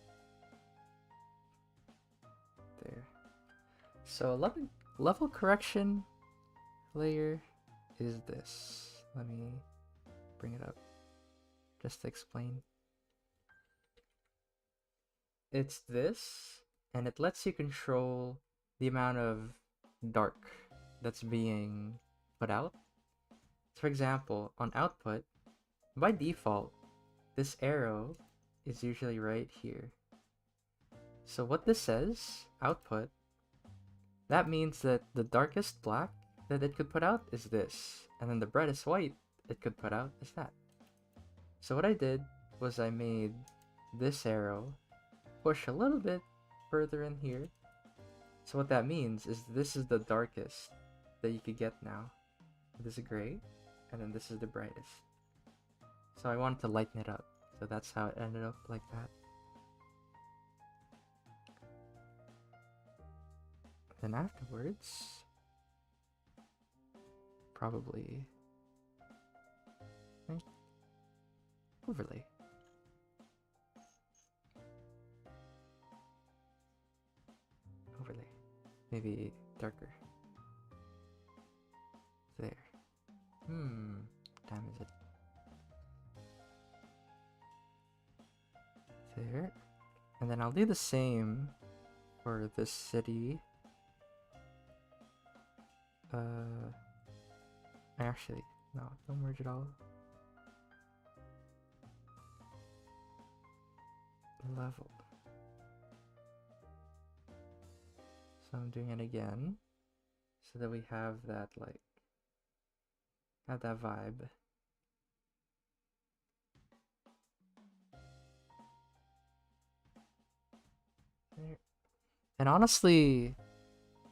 There. So level correction layer is this. Let me bring it up just to explain. It's this, and it lets you control the amount of dark that's being put out. So for example, on output, by default, this arrow is usually right here. So what this says, output, that means that the darkest black that it could put out is this, and then the brightest white it could put out is that. So what I did was I made this arrow push a little bit further in here. So what that means is this is the darkest that you could get now. This is gray, and then this is the brightest. So I wanted to lighten it up, so that's how it ended up like that. Then afterwards, probably overlay. Overlay. Maybe darker. There. What time is it? There. And then I'll do the same for this city. Actually, no, don't merge it all. Level. So I'm doing it again, so that we have that, like, have that vibe. There. And honestly,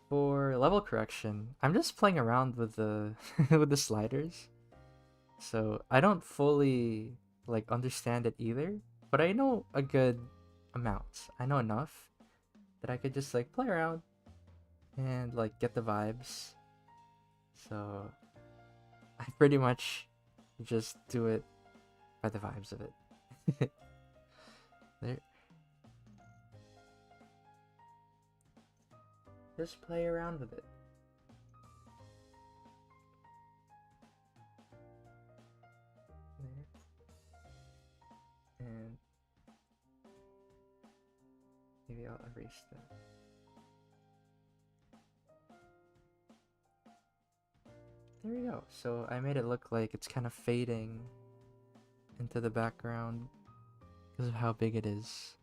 for level correction, I'm just playing around with the with the sliders. So I don't fully like understand it either, but I know a good amount. I know enough that I could just like play around and like get the vibes. So I pretty much just do it by the vibes of it. There. Just play around with it. There. And maybe I'll erase that. There we go. So I made it look like it's kind of fading into the background because of how big it is.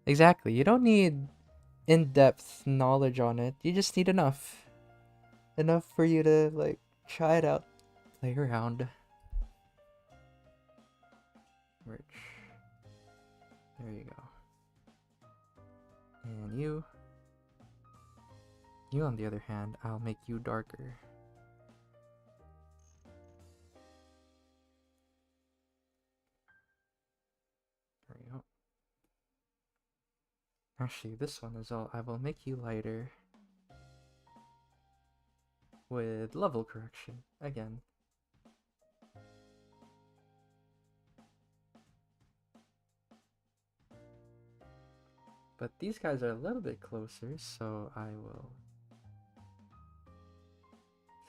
Exactly. You don't need in-depth knowledge on it. You just need enough. Enough for you to like try it out. Play around. Merge. There you go. And you on the other hand, I'll make you darker. There we go. Actually, this one is all. I will make you lighter with level correction again. But these guys are a little bit closer, so I will.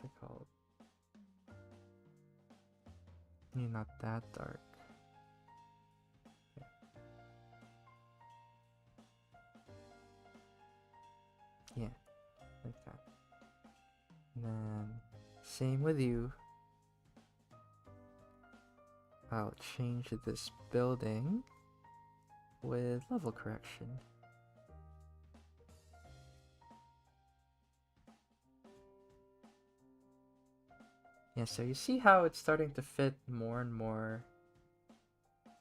What's it called? You're not that dark. Yeah, like that. And then, same with you. I'll change this building with level correction. Yeah, so you see how it's starting to fit more and more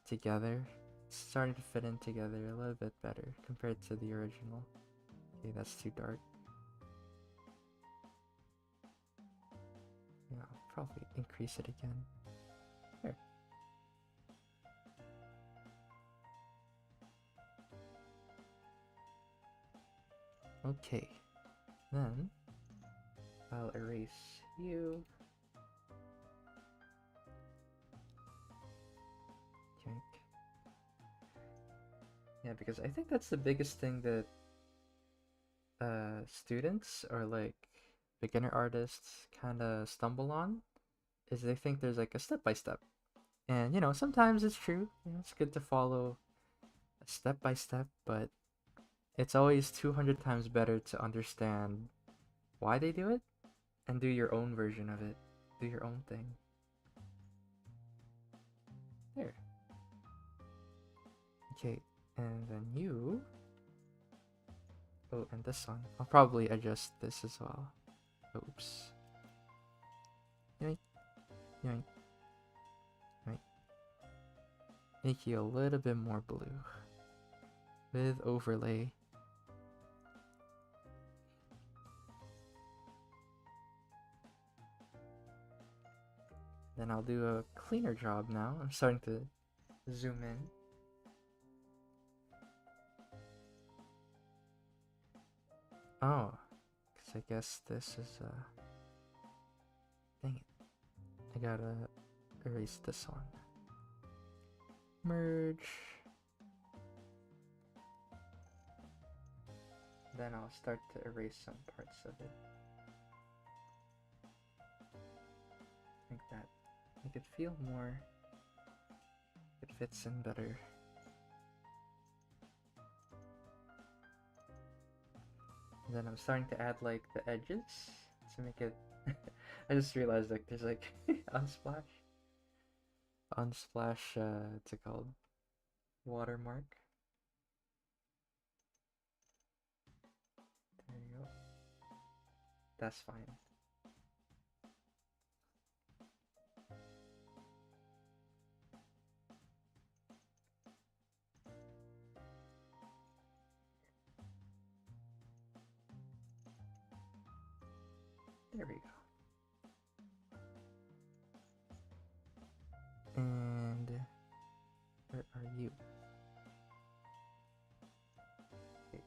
together? It's starting to fit in together a little bit better compared to the original. Okay, that's too dark. Yeah, I'll probably increase it again. There. Okay, then I'll erase you. Yank. Yeah, because I think that's the biggest thing that students or like beginner artists kind of stumble on, is they think there's like a step-by-step. And you know, sometimes it's true, you know, it's good to follow a step-by-step, but it's always 200 times better to understand why they do it and do your own version of it. Do your own thing. There. Okay, and then you. Oh, and this one. I'll probably adjust this as well. Oops. Yoink, yoink, yoink. Make you a little bit more blue. With overlay. Then I'll do a cleaner job now. I'm starting to zoom in. Oh, because I guess this is dang it. I gotta erase this one. Merge. Then I'll start to erase some parts of it. Like that. Make it feel more. It fits in better. And then I'm starting to add like the edges to make it. I just realized like there's like unsplash. What's it called? Watermark. There you go. That's fine. There we go. And where are you? Okay.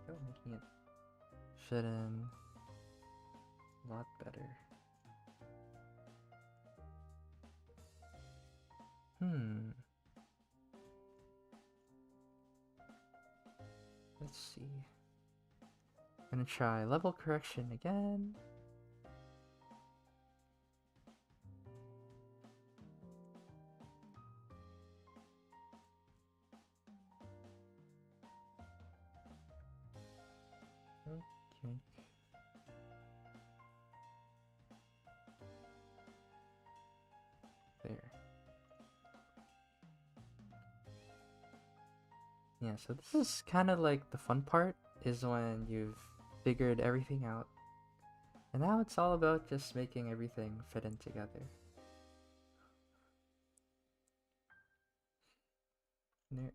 Oh, making it fit in a lot better. Let's see. I'm gonna try level correction again. Okay. There. Yeah, so this is kind of like the fun part, is when you've figured everything out. And now it's all about just making everything fit in together. There.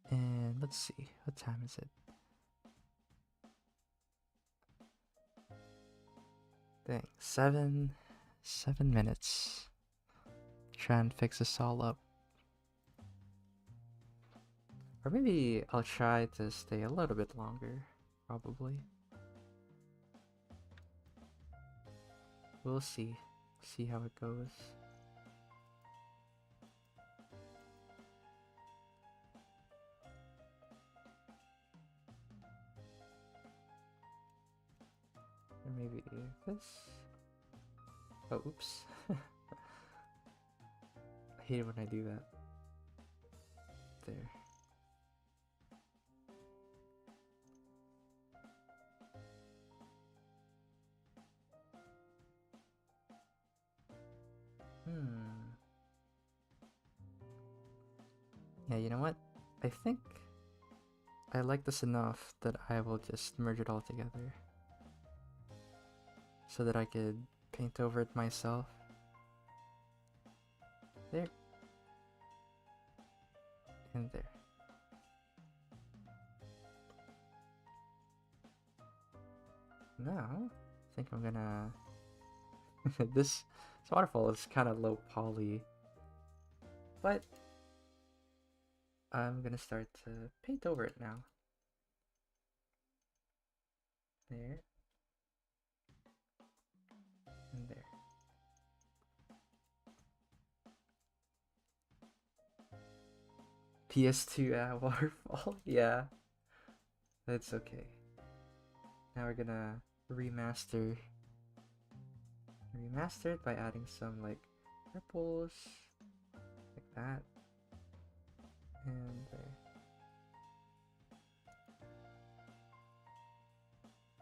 And let's see, what time is it? Dang, 7 minutes. Try and fix this all up. Or maybe I'll try to stay a little bit longer, probably. We'll see. See how it goes. Or maybe this. Oh, oops. I hate it when I do that. There. Yeah, you know what? I think I like this enough that I will just merge it all together. So that I could paint over it myself. There. And there. Now, I think I'm gonna... this waterfall is kind of low poly. But I'm gonna start to paint over it now. There. And there. PS2 waterfall? Yeah. That's okay. Now we're gonna remaster it by adding some like ripples like that. And there.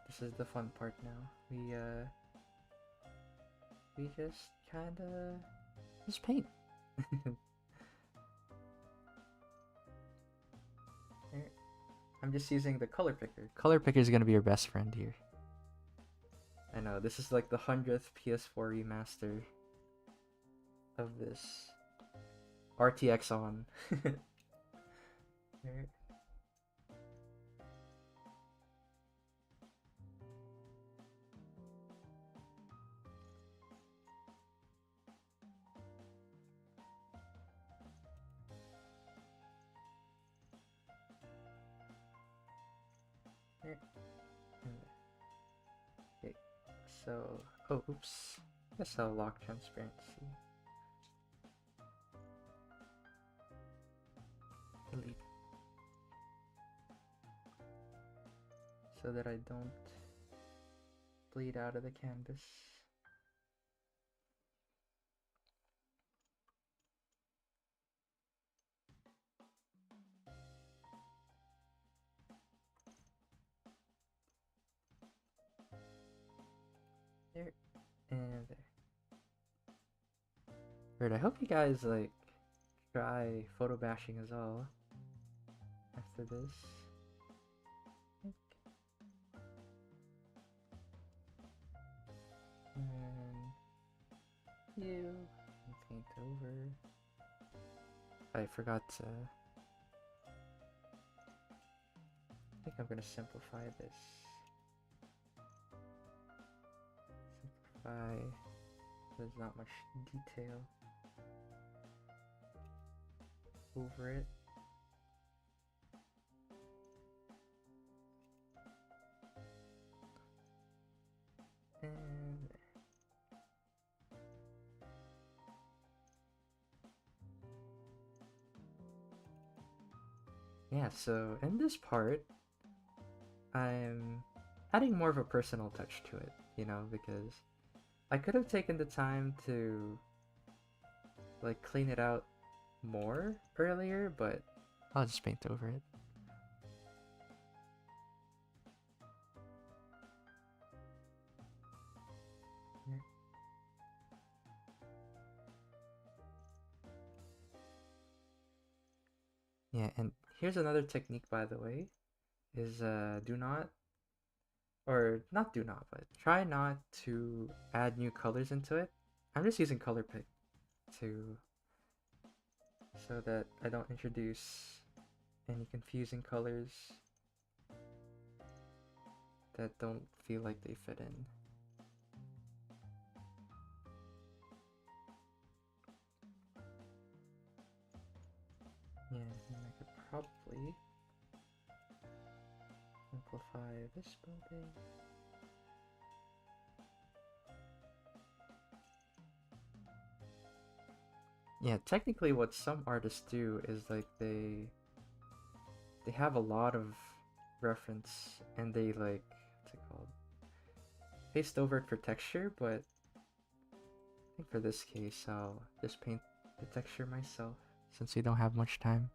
This is the fun part now. We just kinda just paint. There. I'm just using the color picker. Color picker is gonna be your best friend here. I know, this is like the 100th PS4 remaster of this. RTX on. There. There. Okay, so, oh, oops. Guess I'll lock transparency. Delete. So that I don't bleed out of the canvas. There and there. Weird, I hope you guys like try photo bashing as well after this. And you paint over. I forgot to. I think I'm gonna simplify this. Simplify. There's not much detail over it. And yeah, so in this part, I'm adding more of a personal touch to it, you know, because I could have taken the time to like clean it out more earlier, but I'll just paint over it. Yeah, and here's another technique, by the way, is do not, or not do not, but try not to add new colors into it. I'm just using color pick to, so that I don't introduce any confusing colors that don't feel like they fit in. Yeah, and I could probably simplify this building. Yeah, technically what some artists do is like they have a lot of reference and they like, what's it called? Paste over it for texture, but I think for this case I'll just paint the texture myself since we don't have much time.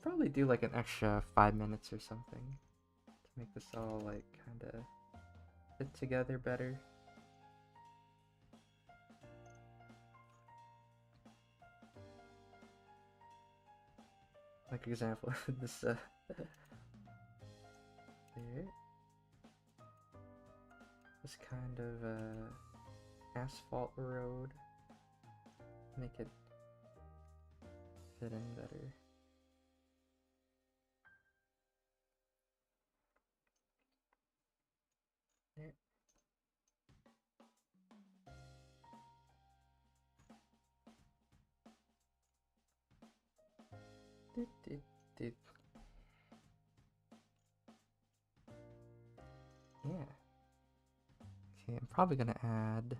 Probably do like an extra 5 minutes or something to make this all like kinda fit together better. Like example, this there. This kind of asphalt road. Make it fit in better. There. Yeah. Okay, I'm probably gonna add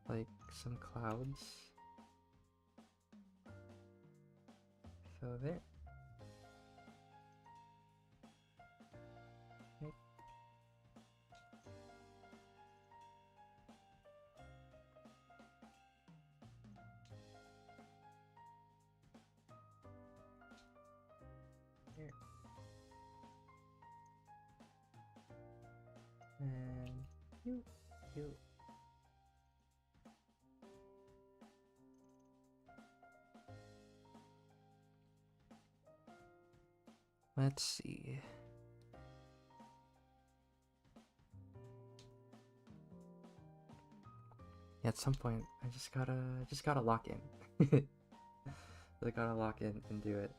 like some clouds. So there. Okay. You, you. Let's see. Yeah, at some point, I just gotta lock in. I gotta lock in and do it.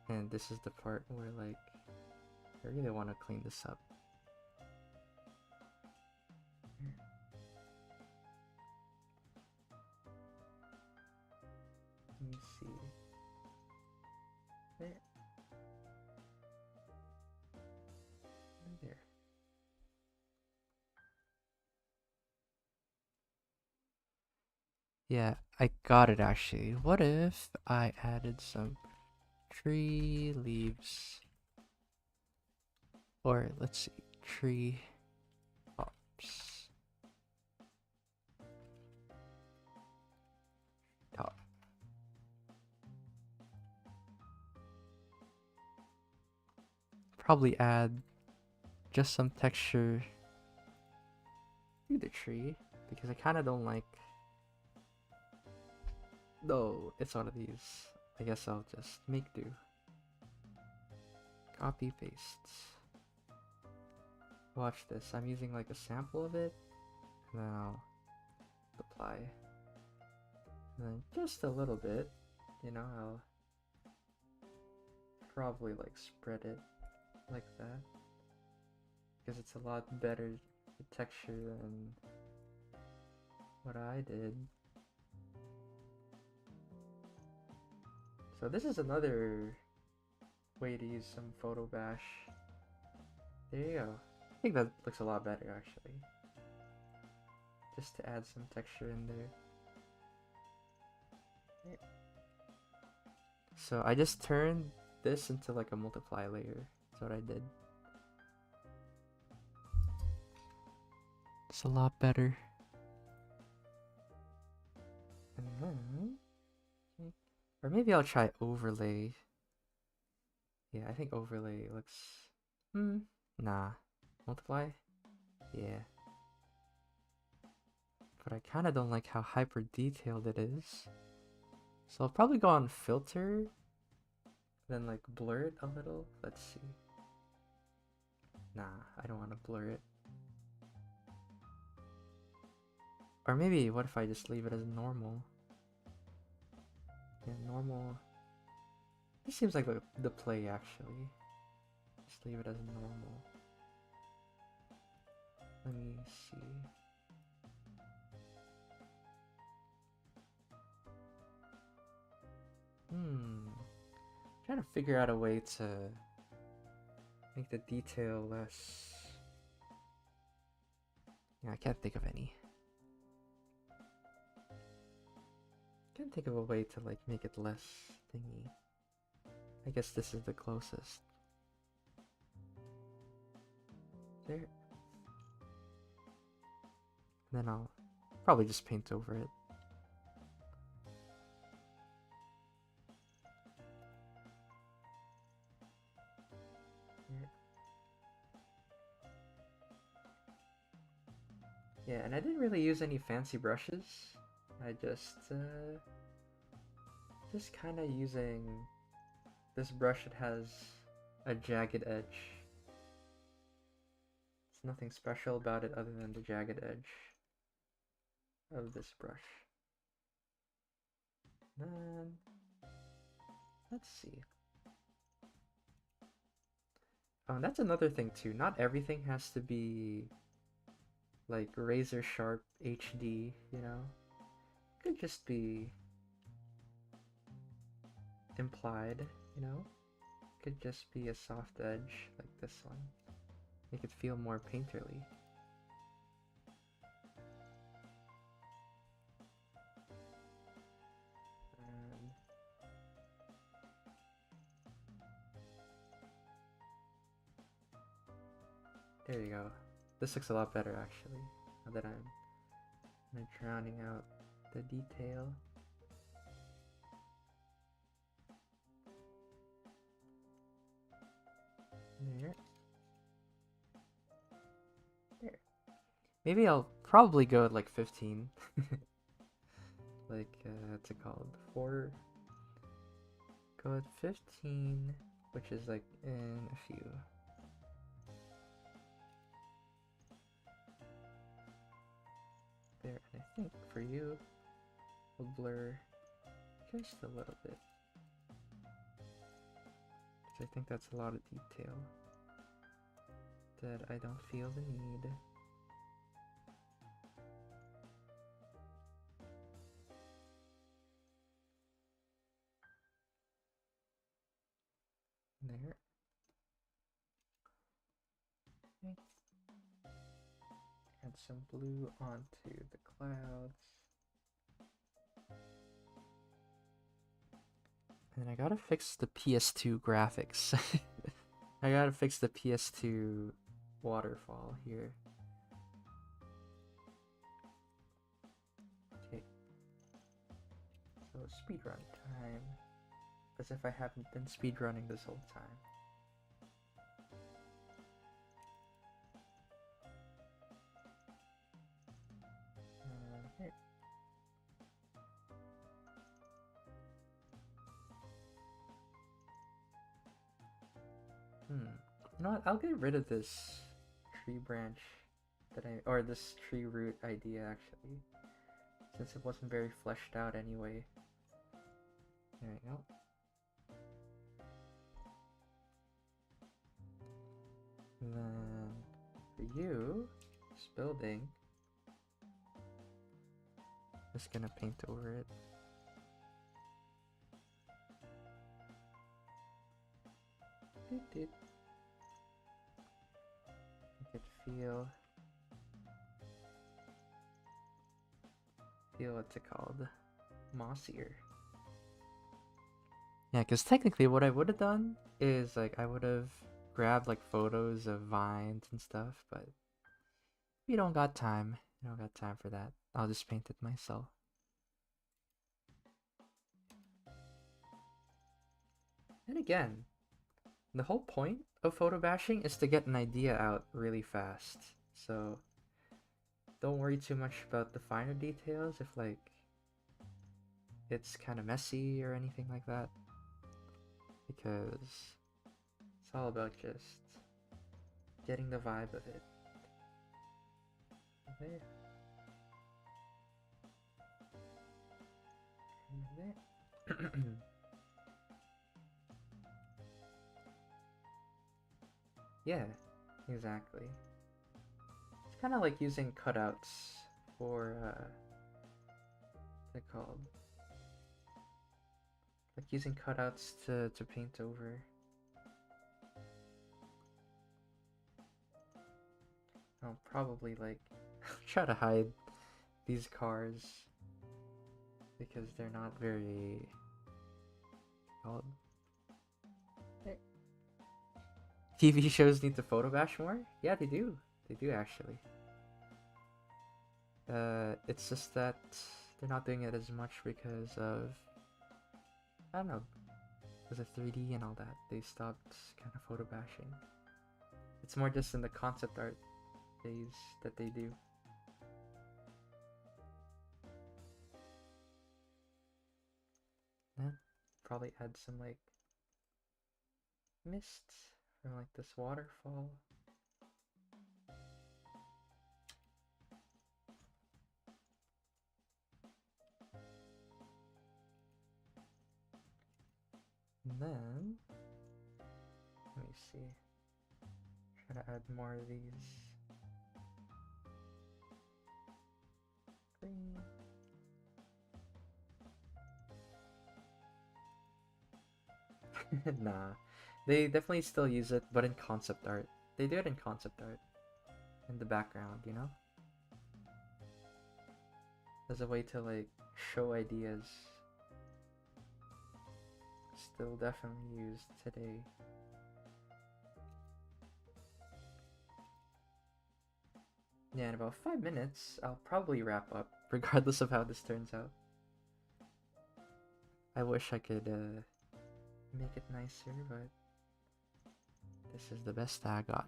And this is the part where, like, I really want to clean this up. Let me see. There. There. Yeah, I got it actually. What if I added some tree leaves? Or let's see, tree tops. Top. Probably add just some texture to the tree because I kind of don't like. No, it's one of these. I guess I'll just make do. Copy pastes. Watch this. I'm using like a sample of it, and then I'll apply. And then just a little bit, you know, I'll probably like spread it like that because it's a lot better texture than what I did. So this is another way to use some Photobash. There you go. I think that looks a lot better actually. Just to add some texture in there. So I just turned this into like a multiply layer. That's what I did. It's a lot better. And then, or maybe I'll try overlay. Yeah, I think overlay looks. Nah. Multiply? Yeah. But I kind of don't like how hyper detailed it is. So I'll probably go on filter, then like blur it a little. Let's see. Nah, I don't want to blur it. Or maybe, what if I just leave it as normal? Yeah, normal. This seems like the play actually. Just leave it as normal. Let me see. Trying to figure out a way to make the detail less. Yeah, I can't think of any. Can't think of a way to like make it less thingy. I guess this is the closest. There. Then I'll probably just paint over it. Yeah, and I didn't really use any fancy brushes. I just kind of using this brush. It has a jagged edge. There's nothing special about it other than the jagged edge of this brush. Then let's see. Oh, and that's another thing too. Not everything has to be like razor sharp HD, you know? It could just be implied, you know? It could just be a soft edge like this one. Make it feel more painterly. And there you go. This looks a lot better actually, now that I'm drowning out the detail. There. Maybe I'll probably go at like 15. Like, what's it called? 4. Go at 15, which is like in a few. There, and I think for you, we'll blur just a little bit. Because I think that's a lot of detail that I don't feel the need. There. Okay. Add some blue onto the clouds. And I gotta fix the PS2 graphics. I gotta fix the PS2 waterfall here. Okay. So speedrun time. As if I haven't been speedrunning this whole time. Okay. You know what? I'll get rid of this tree branch or this tree root idea actually, since it wasn't very fleshed out anyway. There we go. And then for you, this building, just gonna paint over it. Make it feel what's it called? Mossier. Yeah, because technically what I would have done is like I would have grabbed like photos of vines and stuff, but we don't got time. We don't got time for that. I'll just paint it myself. And again, the whole point of photo bashing is to get an idea out really fast. So don't worry too much about the finer details if like it's kind of messy or anything like that, because it's all about just getting the vibe of it. There. And there. Yeah, exactly. It's kind of like using cutouts for, what's it called? Like using cutouts to paint over. I'll probably like try to hide these cars because they're not very called. TV shows need to photo bash more? Yeah, they do. They do actually. It's just that they're not doing it as much because of, I don't know, because of 3D and all that. They stopped kind of photo bashing. It's more just in the concept art phase that they do. Then probably add some like mist from like this waterfall. And then let me see. Try to add more of these green. Nah, they definitely still use it, but in concept art. They do it in concept art, in the background, you know? As a way to like show ideas. Still definitely used today. Yeah, in about 5 minutes, I'll probably wrap up, regardless of how this turns out. I wish I could make it nicer, but this is the best I got.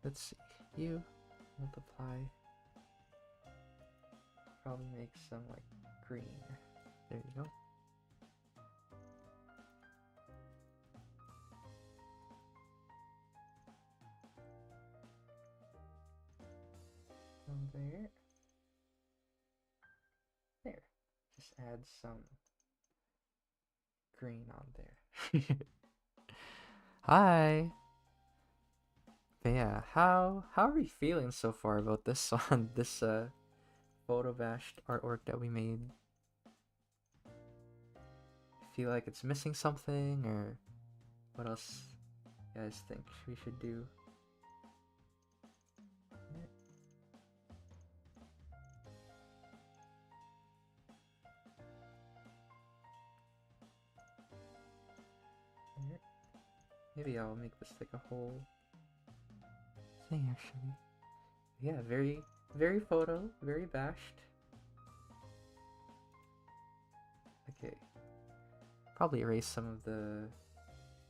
let's see. You multiply. Probably make some like green. There you go. There. There. Just add some green on there. Hi. But yeah, how are we feeling so far about this one? This photobashed artwork that we made. Feel like it's missing something, or what else you guys think we should do? Maybe I'll make this like a whole thing actually. Yeah, very photo, very bashed. Okay. Probably erase some of the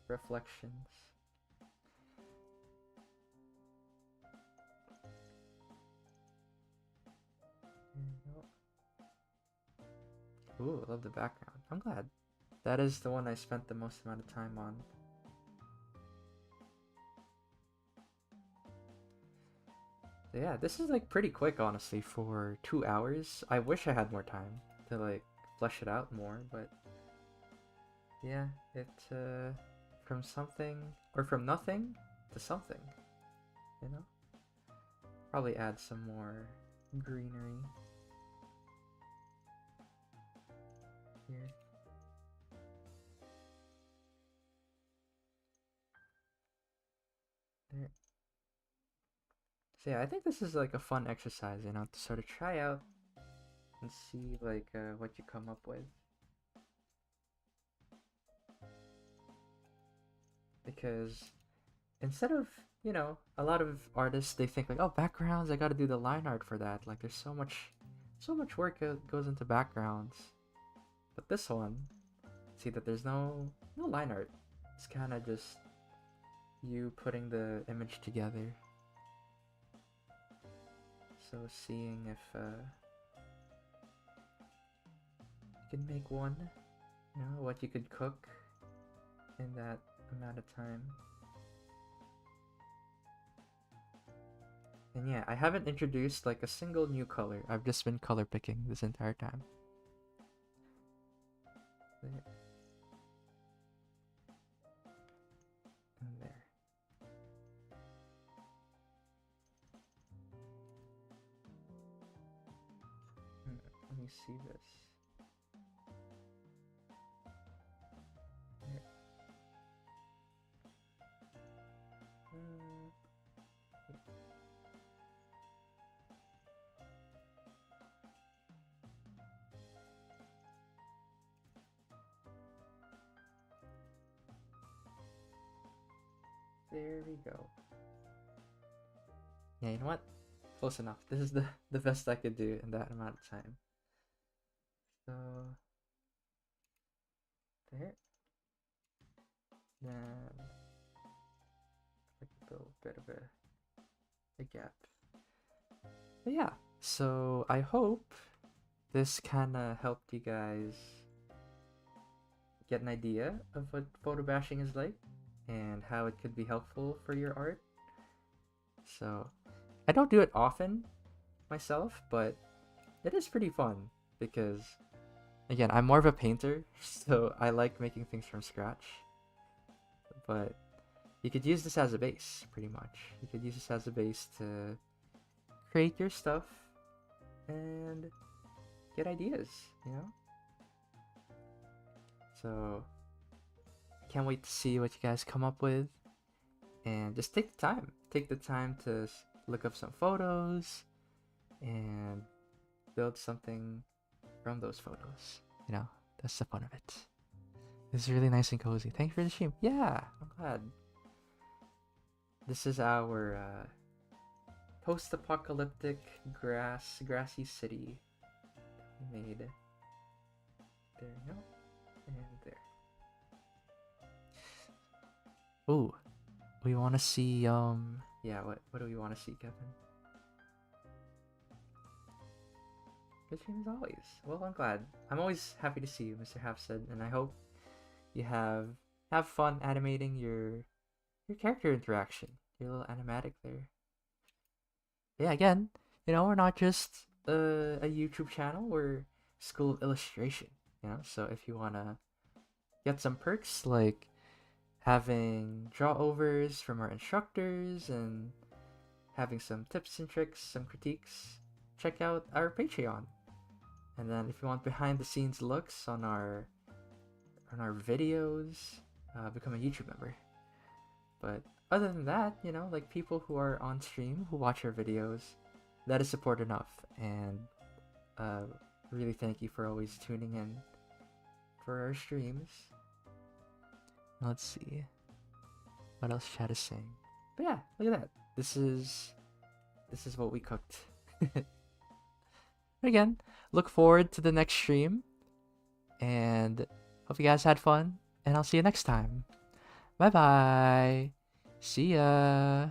reflections. There you go. Ooh, I love the background. I'm glad. That is the one I spent the most amount of time on. So yeah, this is like pretty quick honestly for 2 hours. I wish I had more time to like flesh it out more, but yeah, it from something or from nothing to something, you know? Probably add some more greenery here. There. So yeah, I think this is like a fun exercise, you know, to sort of try out and see like what you come up with. Because instead of, you know, a lot of artists, they think like, oh, backgrounds, I gotta do the line art for that. Like there's so much work goes into backgrounds. But this one, see that there's no line art. It's kind of just you putting the image together. So seeing if you can make one, you know, what you could cook in that amount of time. And yeah, I haven't introduced like a single new color. I've just been color picking this entire time. There. And there. Let me see this. There. There we go. Yeah, you know what? Close enough. This is the best I could do in that amount of time. So there. Then like a little bit of a gap. But yeah, so I hope this kind of helped you guys get an idea of what photo bashing is like and how it could be helpful for your art. So I don't do it often myself, but it is pretty fun because, again, I'm more of a painter, so I like making things from scratch. But you could use this as a base, pretty much. You could use this as a base to create your stuff and get ideas, you know? So, can't wait to see what you guys come up with. And just take the time. Take the time to look up some photos and build something from those photos. You know, that's the fun of it. This is really nice and cozy. Thank you for the stream. Yeah, I'm glad. This is our post-apocalyptic grassy city we made. There you go. And there. Ooh, we want to see Yeah, what do we want to see, Kevin? Good stream as always. Well, I'm glad. I'm always happy to see you, Mr. Halfsaid, and I hope you have fun animating your character interaction, your little animatic there. Yeah, again, we're not just a YouTube channel, we're School of Illustration, so if you want to get some perks like having draw overs from our instructors and having some tips and tricks, some critiques, check out our Patreon. And then if you want behind the scenes looks on our videos, become a YouTube member. But other than that, like people who are on stream who watch our videos, that is support enough. And really thank you for always tuning in for our streams. Let's see what else chat is saying. But yeah, look at that. This is what we cooked. Again, look forward to the next stream, and hope you guys had fun, and I'll see you next time. Bye bye. See ya.